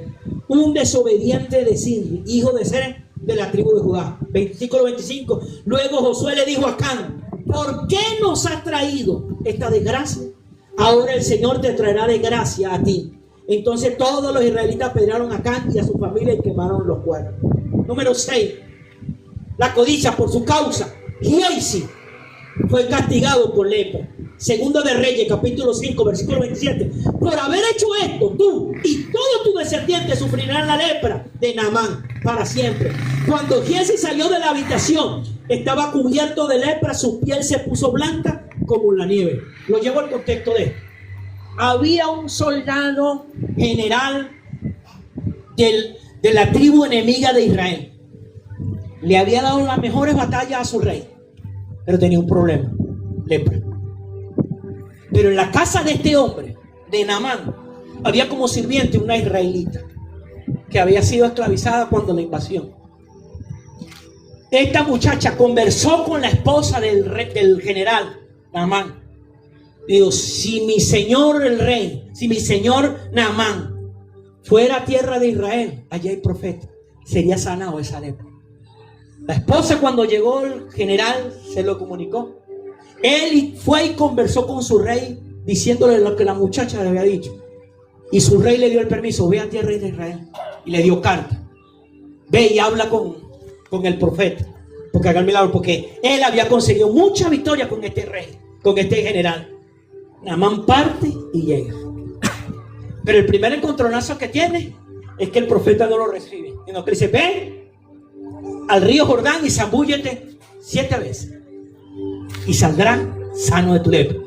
un desobediente de Sirri, hijo de Ser, de la tribu de Judá. Versículo 25. Luego Josué le dijo a Acán: ¿por qué nos has traído esta desgracia? Ahora el Señor te traerá desgracia a ti. Entonces todos los israelitas apedrearon a Acán y a su familia y quemaron los cuerpos. Número 6. La codicia por su causa. Giesi fue castigado por lepra. Segundo de Reyes, capítulo 5, versículo 27. Por haber hecho esto, tú y todos tus descendientes sufrirán la lepra de Naamán para siempre. Cuando Giesi salió de la habitación, estaba cubierto de lepra, su piel se puso blanca como la nieve. Lo llevo al contexto de esto. Había un soldado general de la tribu enemiga de Israel. Le había dado las mejores batallas a su rey, pero tenía un problema: lepra. Pero en la casa de este hombre, de Naamán, había como sirviente una israelita que había sido esclavizada cuando la invasión. Esta muchacha conversó con la esposa del general Naamán. Digo, si mi señor el rey, si mi señor Naamán fuera a tierra de Israel, allá hay profeta, sería sanado esa lepra. La esposa, cuando llegó el general, se lo comunicó. Él fue y conversó con su rey, diciéndole lo que la muchacha le había dicho. Y su rey le dio el permiso: ve a tierra de Israel. Y le dio carta: ve y habla con el profeta, porque haga el milagro. Porque él había conseguido mucha victoria con este rey, con este general. Naamán parte y llega. Pero el primer encontronazo que tiene es que el profeta no lo recibe, sino que dice: ven al río Jordán y zambúllete 7 veces y saldrás sano de tu lepra.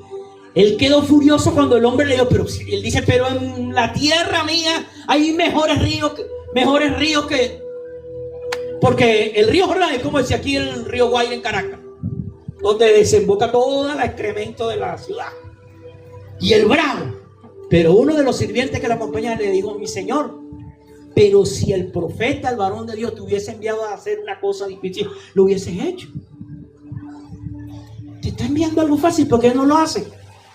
Él quedó furioso cuando el hombre le dijo, pero él dice, pero en la tierra mía hay mejores ríos que... Porque el río Jordán es como decía aquí el río Guaire en Caracas, donde desemboca todo el excremento de la ciudad. Y el bravo. Pero uno de los sirvientes que la acompañaba le dijo, mi señor, pero si el profeta, el varón de Dios, te hubiese enviado a hacer una cosa difícil, lo hubieses hecho. Te está enviando algo fácil, ¿por qué no lo hace?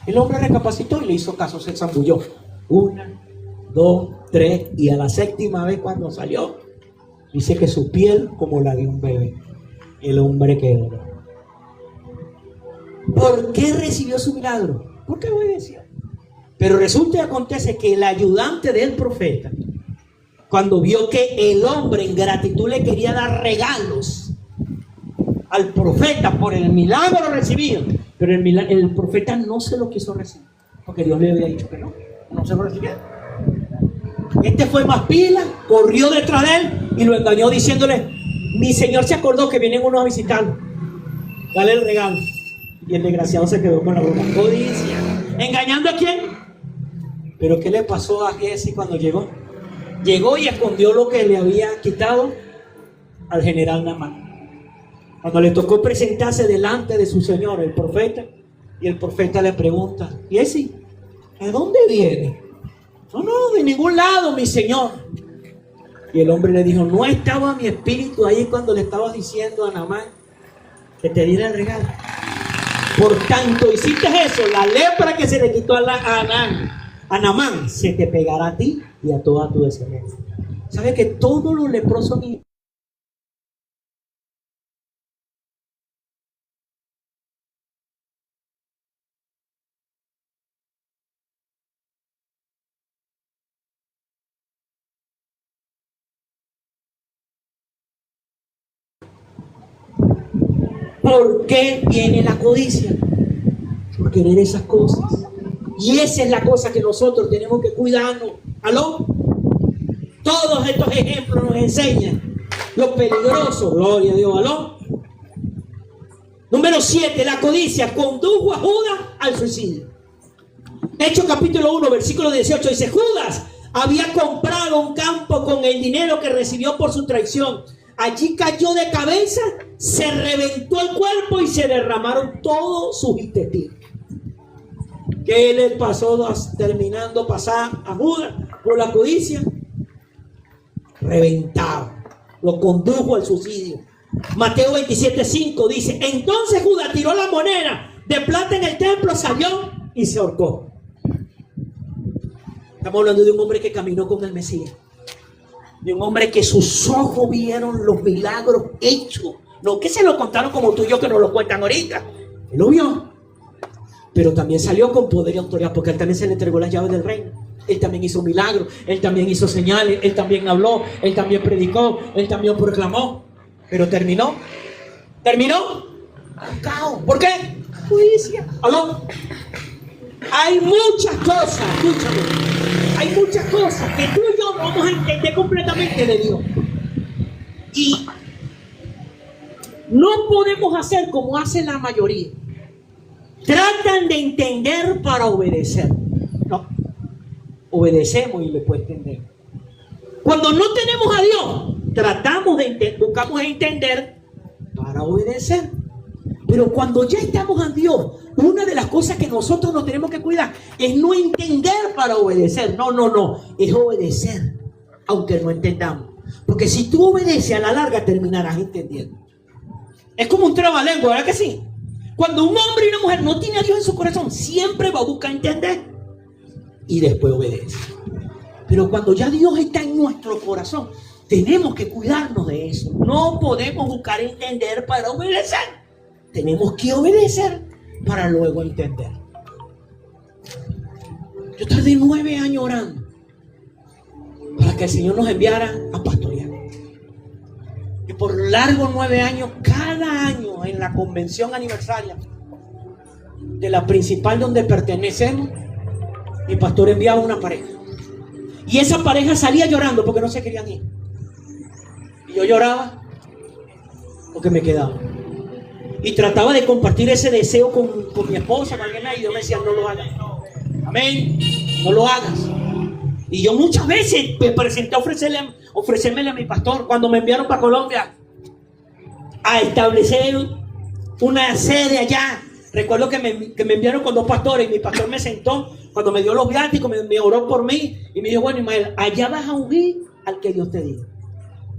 El hombre recapacitó y le hizo caso, se zambulló. 1, 2, 3, y a la 7ª vez cuando salió, dice que su piel como la de un bebé. El hombre quedó. ¿Por qué recibió su milagro? Porque obedeció. Pero resulta y acontece que el ayudante del profeta, cuando vio que el hombre en gratitud le quería dar regalos al profeta por el milagro recibido, pero el profeta no se lo quiso recibir, porque Dios le había dicho que no se lo recibiera. Este fue más pila, corrió detrás de él y lo engañó diciéndole, mi señor se acordó que vienen unos a visitarlo, dale el regalo. Y el desgraciado se quedó con la boca. Codicia. ¿Engañando a quién? Pero ¿qué le pasó a Giesi cuando llegó? Llegó y escondió lo que le había quitado al general Naamán. Cuando le tocó presentarse delante de su señor, el profeta, y el profeta le pregunta, Giesi, ¿de dónde viene? No, de ningún lado, mi señor. Y el hombre le dijo, ¿no estaba mi espíritu ahí cuando le estabas diciendo a Naamán que te diera el regalo? Por tanto, hiciste eso, la lepra que se le quitó a Naamán se te pegará a ti y a toda tu descendencia. ¿Sabes que todos los leprosos ni... ¿Por qué viene la codicia? Por querer esas cosas. Y esa es la cosa que nosotros tenemos que cuidarnos. ¿Aló? Todos estos ejemplos nos enseñan lo peligroso. Gloria a Dios. ¿Aló? Número 7. La codicia condujo a Judas al suicidio. Hechos capítulo 1, versículo 18 dice, Judas había comprado un campo con el dinero que recibió por su traición. Allí cayó de cabeza, se reventó el cuerpo y se derramaron todos sus intestinos. ¿Qué le pasó terminando pasar a Judas por la codicia? Reventado. Lo condujo al suicidio. Mateo 27:5 dice, entonces Judas tiró la moneda de plata en el templo, salió y se ahorcó. Estamos hablando de un hombre que caminó con el Mesías. De un hombre que sus ojos vieron los milagros hechos. No que se lo contaron como tú y yo que nos lo cuentan ahorita. Él lo vio. Pero también salió con poder y autoridad, porque él también se le entregó las llaves del reino. Él también hizo milagros, él también hizo señales, él también habló, él también predicó, él también proclamó. Pero terminó. Caos. ¿Por qué? Justicia. ¿Aló? Hay muchas cosas, escúchame. Hay muchas cosas que tú y yo no vamos a entender completamente de Dios. Y no podemos hacer como hace la mayoría. Tratan de entender para obedecer. No. Obedecemos y después entendemos. Cuando no tenemos a Dios, tratamos de entender, buscamos entender para obedecer. Pero cuando ya estamos a Dios, una de las cosas que nosotros nos tenemos que cuidar es no entender para obedecer. No. Es obedecer, aunque no entendamos. Porque si tú obedeces, a la larga terminarás entendiendo. Es como un trabalengua, ¿verdad que sí? Cuando un hombre y una mujer no tiene a Dios en su corazón, siempre va a buscar entender y después obedece. Pero cuando ya Dios está en nuestro corazón, tenemos que cuidarnos de eso. No podemos buscar entender para obedecer. Tenemos que obedecer para luego entender. Yo tardé 9 años orando para que el Señor nos enviara a pastorear. Y por largos 9 años, cada año en la convención aniversaria de la principal donde pertenecemos, mi pastor enviaba una pareja. Y esa pareja salía llorando porque no se querían ir. Y yo lloraba porque me quedaba. Y trataba de compartir ese deseo con mi esposa, con alguien, y Dios me decía, no lo hagas. Amén, no lo hagas. Y yo muchas veces me presenté a ofrecérmele a mi pastor cuando me enviaron para Colombia a establecer una sede allá. Recuerdo que me enviaron con 2 pastores y mi pastor me sentó cuando me dio los viáticos, me oró por mí y me dijo, bueno, Ismael, allá vas a ungir al que Dios te diga.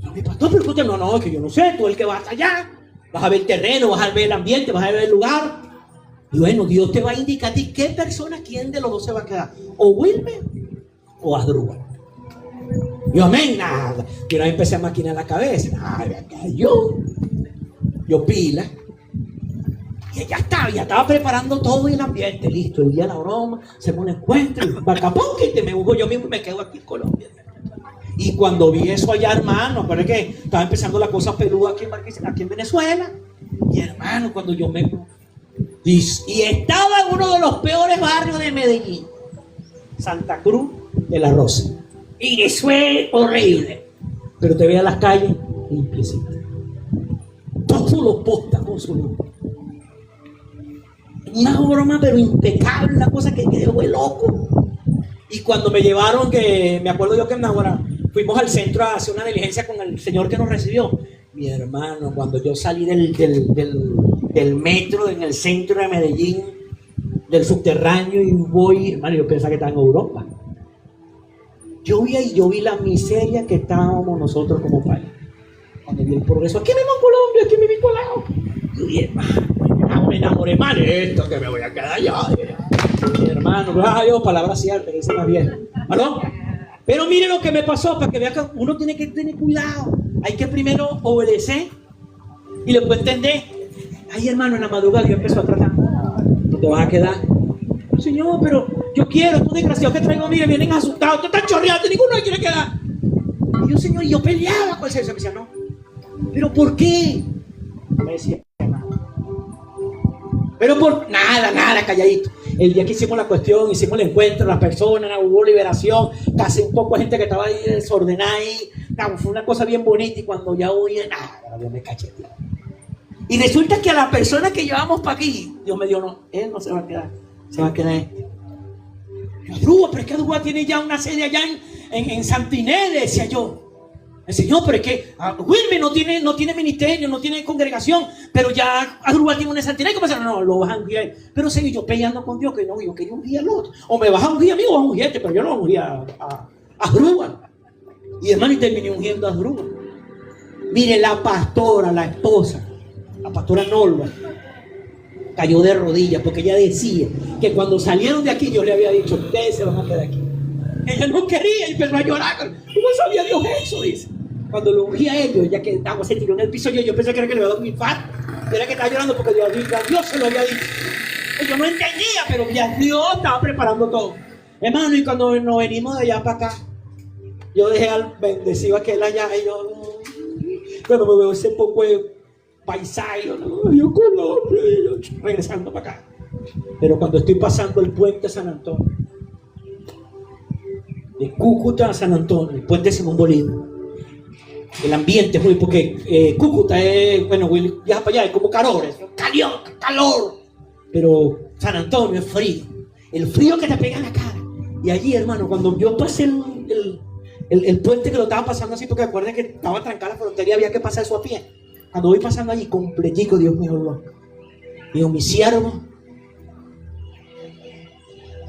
Y mi pastor, pero usted no, es que yo no sé, tú el que vas allá, vas a ver el terreno, vas a ver el ambiente, vas a ver el lugar. Y bueno, Dios te va a indicar a ti qué persona, quién de los dos se va a quedar, o Wilmer o Asdrúbal. Yo, amén, nada. Y una vez empecé a maquinar la cabeza, nada, yo pila. Y ya estaba preparando todo el ambiente, listo, el día de la broma, se me encuentro, y bacapón, que me busco yo mismo y me quedo aquí en Colombia. Y cuando vi eso allá, hermano, acuérdate que estaba empezando la cosa peluda aquí en Venezuela. Y hermano, cuando yo me... Y estaba en uno de los peores barrios de Medellín, Santa Cruz de la Rosa. Y eso es horrible. Pero te veía las calles limpiecitas. Todos los postas con su luz. Una broma pero impecable, una cosa que quedó loco. Y cuando me llevaron, que me acuerdo yo que en Nahuara fuimos al centro a hacer una diligencia con el señor que nos recibió. Mi hermano, cuando yo salí del metro en el centro de Medellín, del subterráneo, y voy, hermano, yo pensaba que estaba en Europa. Yo vi la miseria que estábamos nosotros como país. Cuando vi el progreso, aquí mismo en Colombia, aquí mismo al lado. Yo dije, hermano, me enamoré mal esto, que me voy a quedar allá. Mi hermano, gracias a Dios, palabras ciertas, que dice más bien. ¿Aló? Pero mire lo que me pasó, para que vea que uno tiene que tener cuidado. Hay que primero obedecer y le puedo entender. Ay, hermano, en la madrugada yo empezó a tratar. No te vas a quedar. Señor, pero yo quiero, tú desgraciado que traigo, mire, vienen asustados, tú estás chorreando, ninguno quiere quedar. Y yo, Señor, y yo peleaba con eso. Me decía, no. ¿Pero por qué? Me decía, pero por nada, calladito. El día que hicimos la cuestión, hicimos el encuentro, las personas, hubo liberación, casi un poco de gente que estaba ahí desordenada ahí. No, fue una cosa bien bonita y cuando ya oía, nada, Dios me cacheteó. Y resulta que a la persona que llevamos para aquí, Dios me dijo, no, él no se va a quedar, se va a quedar este. Adrúa, pero es que Adrúa tiene ya una sede allá en Santinés, decía yo. El Señor, pero es que Wilmer no tiene ministerio, no tiene congregación, pero ya Adrúbal tiene una santidad. ¿Cómo pasa? No, lo vas a ungir. Pero seguí yo peleando con Dios, que no, yo quería ungir al otro. O me vas a ungir a mí o vas a ungirte, pero yo no ungí a Adrúbal. Y hermano, y terminé ungiendo a Adrúbal. Mire, la pastora, la esposa, la pastora Norma, cayó de rodillas porque ella decía que cuando salieron de aquí yo le había dicho, ustedes se van a quedar aquí. Ella no quería y empezó a llorar. ¿Cómo sabía Dios eso? Dice. Cuando lo ungí a ellos, ya que agua se tiró en el piso, yo pensé que era que le había dado un infarto. Era que estaba llorando porque Dios se lo había dicho. Yo no entendía, pero ya Dios estaba preparando todo. Hermano, y cuando nos venimos de allá para acá, yo dejé al bendecido aquel allá y yo, cuando me veo ese poco de paisaje, yo Colombia, yo regresando para acá. Pero cuando estoy pasando el puente San Antonio, de Cúcuta a San Antonio, el puente Simón Bolívar, el ambiente es muy, porque Cúcuta es, bueno, viaja para allá, es como calor, pero San Antonio es frío, el frío que te pega en la cara. Y allí, hermano, cuando yo pasé el puente, que lo estaba pasando así, porque recuerden que estaba trancada la frontería, había que pasar eso a pie. Cuando voy pasando allí, completico, Dios mío, digo, mi siervo,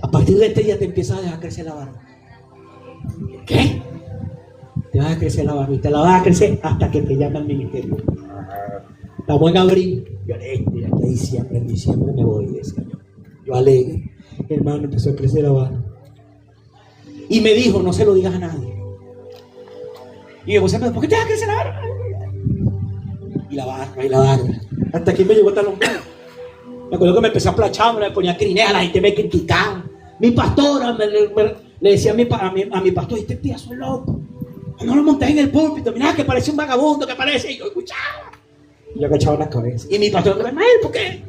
a partir de este día te empiezas a dejar crecer la barba. ¿Qué? Te vas a crecer la barba y te la vas a crecer hasta que te llame al ministerio. Estamos en abril, yo alegre, aquí en diciembre me voy, decía yo alegre. Hermano, empezó a crecer la barba. Y me dijo, no se lo digas a nadie. Y yo, ¿por qué te vas a crecer la barba? Y la barba. Hasta aquí me llegó hasta los manos. Me acuerdo que me empecé a plachar, me ponía crinea, la gente me criticaba. Mi pastora le decía a mi pastor, este piazo es loco. No lo monté en el púlpito, mirá que parece un vagabundo, que parece. Y yo escuchaba. Y yo agachaba la cabeza. Y mi pastor me decía, ¿por qué?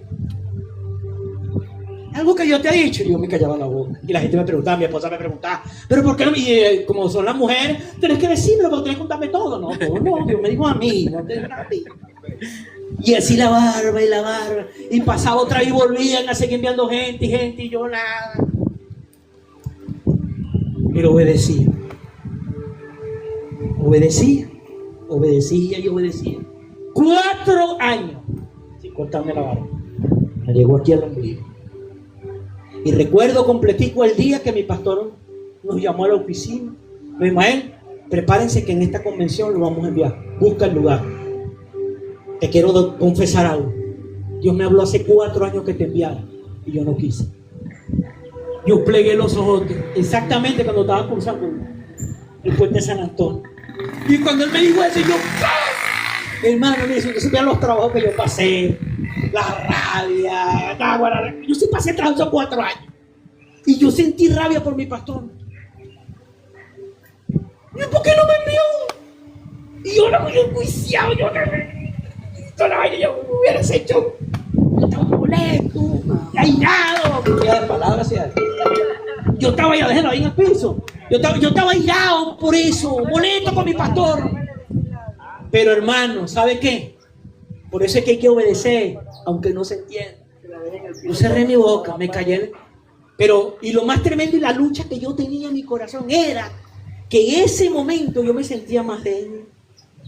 Algo que yo te he dicho. Y yo me callaba la boca. Y la gente me preguntaba, mi esposa me preguntaba, ¿pero por qué no? Y como son las mujeres, tenés que decirlo, porque tenés que contarme todo. No, Dios me dijo a mí, no te dijo a mí. Y así la barba. Y pasaba otra vez y volvían a seguir enviando gente y yo nada. Pero obedecía. Obedecía. 4 años sin cortarme la barba. Me llegó aquí al ombligo. Y recuerdo completico el día que mi pastor nos llamó a la oficina. Me dijo: Ismael, prepárense que en esta convención lo vamos a enviar. Busca el lugar. Te quiero confesar algo. Dios me habló hace 4 años que te enviara y yo no quise. Yo plegué los ojos exactamente cuando estaba cruzando el puente de San Antonio. Y cuando él me dijo eso, yo, ¡ah! Hermano, me dice: yo sabía los trabajos que yo pasé, la rabia, yo sí pasé trabajo 4 años. Y yo sentí rabia por mi pastor. ¿Y por qué no me envió? Y yo no me había enjuiciado, yo me hubieras hecho. Yo estaba molesto, airado. Yo estaba ya, déjalo ahí en el piso. Yo estaba airado por eso, molesto con mi pastor. Pero hermano, ¿sabe qué? Por eso es que hay que obedecer, aunque no se entienda. Yo cerré mi boca, me callé. Pero, y lo más tremendo y la lucha que yo tenía en mi corazón era que en ese momento yo me sentía más débil,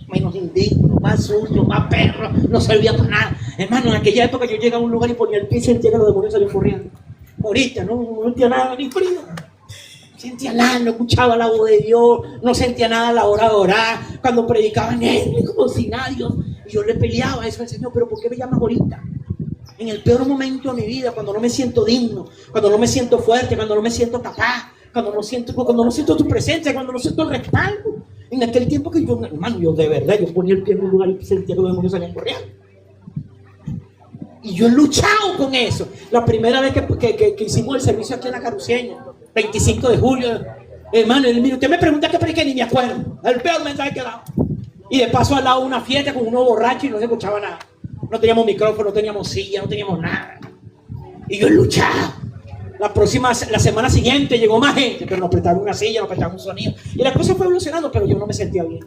menos indigno, más sucio, más perro, no servía para nada. Hermano, en aquella época yo llegaba a un lugar y ponía el pie y sentía que los demonios salían corriendo. Ahorita no sentía nada, ni frío. No sentía nada, no escuchaba la voz de Dios, no sentía nada a la hora de orar. Cuando predicaban él, como si nadie. Y yo le peleaba eso al Señor: pero ¿por qué me llamas ahorita? En el peor momento de mi vida, cuando no me siento digno, cuando no me siento fuerte, cuando no me siento capaz, cuando no siento tu presencia, cuando no siento el respaldo. En aquel tiempo que yo, hermano, yo de verdad, yo ponía el pie en un lugar y sentía que los demonios salían corriendo. Y yo he luchado con eso. La primera vez que hicimos el servicio aquí en la Caruceña, 25 de julio, hermano, usted me pregunta qué prediqué, ni me acuerdo. El peor mensaje que he dado. Y de paso al lado una fiesta con unos borrachos y no se escuchaba nada. No teníamos micrófono, no teníamos silla, no teníamos nada. Y yo he luchado. La semana siguiente llegó más gente, pero nos prestaron una silla, nos prestaron un sonido. Y la cosa fue evolucionando, pero yo no me sentía bien.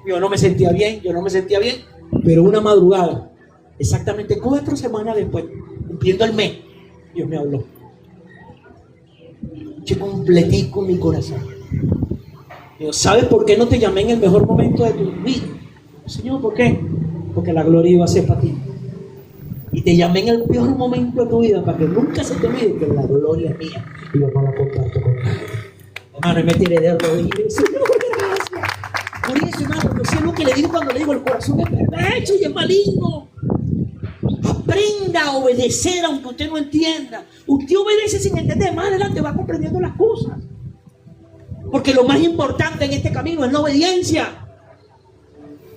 Yo no me sentía bien. Pero una madrugada, exactamente 4 semanas después, cumpliendo el mes, Dios me habló. Yo completico mi corazón. Dios, ¿sabes por qué no te llamé en el mejor momento de tu vida? Señor, ¿por qué? Porque la gloria iba a ser para ti. Y te llamé en el peor momento de tu vida para que nunca se te olvide que la gloria es mía y yo no la comparto con nadie. Hermano, y me tiré de rodillas. Señor, gracias. Por eso, hermano, yo sé lo que le digo cuando le digo: el corazón es perverso y es maligno. Aprenda a obedecer aunque usted no entienda. Usted obedece sin entender, más adelante va comprendiendo las cosas. Porque lo más importante en este camino es la obediencia.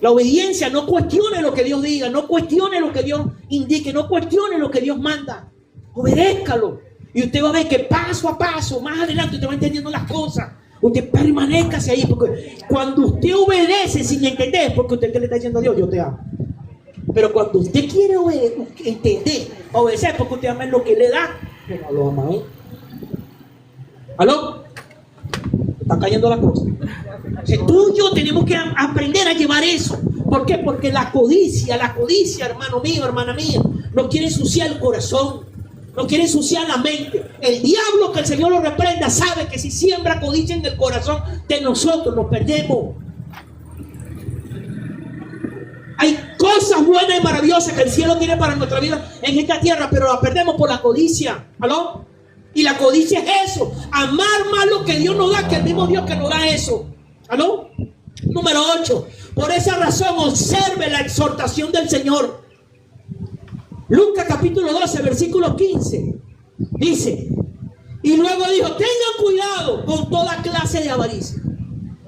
La obediencia. No cuestione lo que Dios diga, no cuestione lo que Dios indique, no cuestione lo que Dios manda. Obedézcalo. Y usted va a ver que paso a paso, más adelante usted va entendiendo las cosas. Usted permanezca ahí, porque cuando usted obedece sin entender, porque usted le está diciendo a Dios: yo te amo. Pero cuando usted quiere entender, obedecer, porque usted ama lo que le da, que no lo ama, ¿eh? ¿Aló? Están cayendo las cosas. Tú y yo tenemos que aprender a llevar eso. ¿Por qué? Porque la codicia, hermano mío, hermana mía, nos quiere ensuciar el corazón, nos quiere ensuciar la mente. El diablo, que el Señor lo reprenda, sabe que si siembra codicia en el corazón de nosotros, nos perdemos. Hay cosas buenas y maravillosas que el cielo tiene para nuestra vida en esta tierra, pero las perdemos por la codicia. ¿Aló? Y la codicia es eso: amar más lo que Dios nos da que el mismo Dios que nos da eso. ¿Aló? Número 8. Por esa razón, observe la exhortación del Señor. Lucas capítulo 12, versículo 15. Dice: y luego dijo: tengan cuidado con toda clase de avaricia.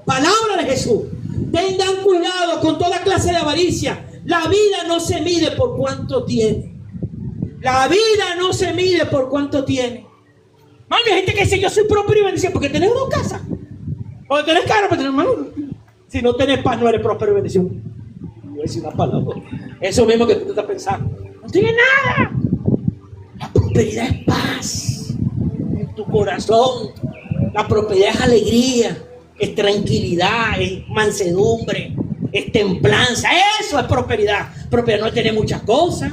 Palabra de Jesús. Tengan cuidado con toda clase de avaricia. La vida no se mide por cuánto tiene. La vida no se mide por cuánto tiene. Mami, hay gente que dice: yo soy próspero y bendecido porque tenés una casa. O tenés carro, pero hermano, si no tenés paz, no eres próspero y bendecido. Voy a decir una palabra. Eso mismo que tú estás pensando. No tiene nada. La prosperidad es paz en tu corazón. La prosperidad es alegría, es tranquilidad, es mansedumbre, es templanza, eso es prosperidad. Prosperidad no es tener muchas cosas.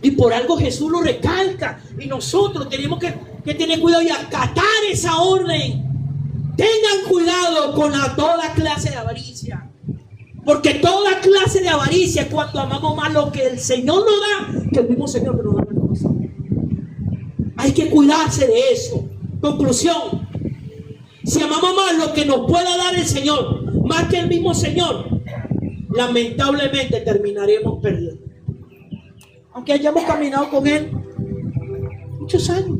Y por algo Jesús lo recalca. Y nosotros tenemos que tener cuidado y acatar esa orden. Tengan cuidado con toda clase de avaricia. Porque toda clase de avaricia es cuando amamos más lo que el Señor nos da que el mismo Señor que nos da la cosa. Hay que cuidarse de eso. Conclusión. Si amamos más lo que nos pueda dar el Señor, más que el mismo Señor, lamentablemente terminaremos perdiendo. Aunque hayamos caminado con Él muchos años.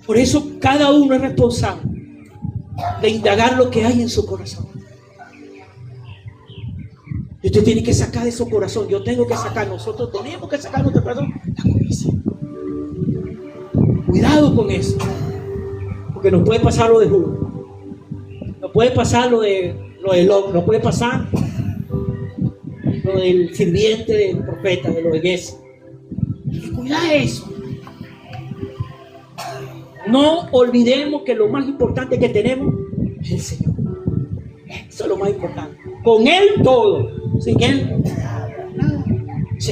Por eso cada uno es responsable de indagar lo que hay en su corazón. Y usted tiene que sacar de su corazón. Yo tengo que sacar, nosotros tenemos que sacar de nuestro corazón la codicia. Cuidado con eso. Porque nos puede pasar lo de Julio. Nos puede pasar lo de Lot. Nos puede pasar lo del sirviente del profeta, de los de Gesem. Hay que cuidar eso. No olvidemos que lo más importante que tenemos es el Señor. Eso es lo más importante. Con Él todo. Sin Él nada.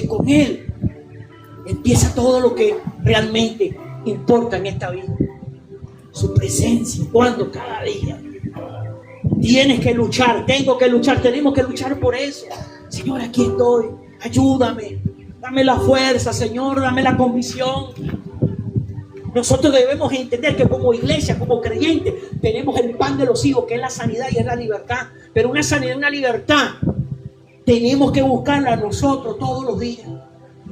Con Él empieza todo lo que realmente importa en esta vida. Su presencia. Cuando cada día tienes que luchar. Tengo que luchar. Tenemos que luchar por eso. Señor, aquí estoy. Ayúdame. Dame la fuerza, Señor. Dame la convicción. Nosotros debemos entender que como iglesia, como creyentes, tenemos el pan de los hijos, que es la sanidad y es la libertad. Pero una sanidad y una libertad tenemos que buscarla nosotros todos los días.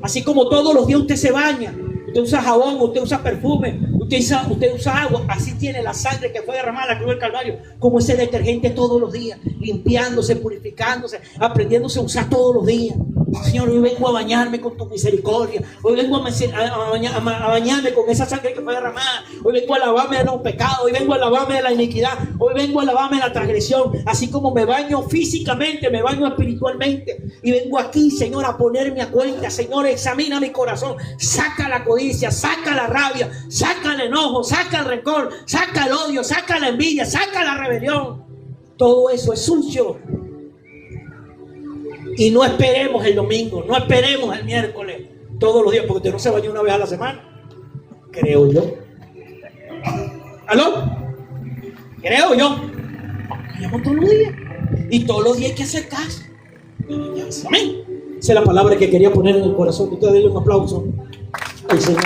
Así como todos los días usted se baña, usted usa jabón, usted usa perfume, usted usa agua. Así tiene la sangre que fue derramada en la cruz del Calvario, como ese detergente todos los días, limpiándose, purificándose, aprendiéndose a usar todos los días. Señor, hoy vengo a bañarme con tu misericordia. Hoy vengo a bañarme con esa sangre que fue derramada. Hoy vengo a lavarme de los pecados. Hoy vengo a lavarme de la iniquidad. Hoy vengo a lavarme de la transgresión. Así como me baño físicamente, me baño espiritualmente. Y vengo aquí, Señor, a ponerme a cuenta. Señor, examina mi corazón. Saca la codicia, saca la rabia, saca el enojo, saca el rencor, saca el odio, saca la envidia, saca la rebelión. Todo eso es sucio. Y no esperemos el domingo, no esperemos el miércoles, todos los días, porque usted no se baña una vez a la semana, creo yo. ¿Aló? Creo yo. Bañamos todos los días. Y todos los días hay que hacer caso. Amén. Esa es la palabra que quería poner en el corazón. Ustedes denle un aplauso al Señor.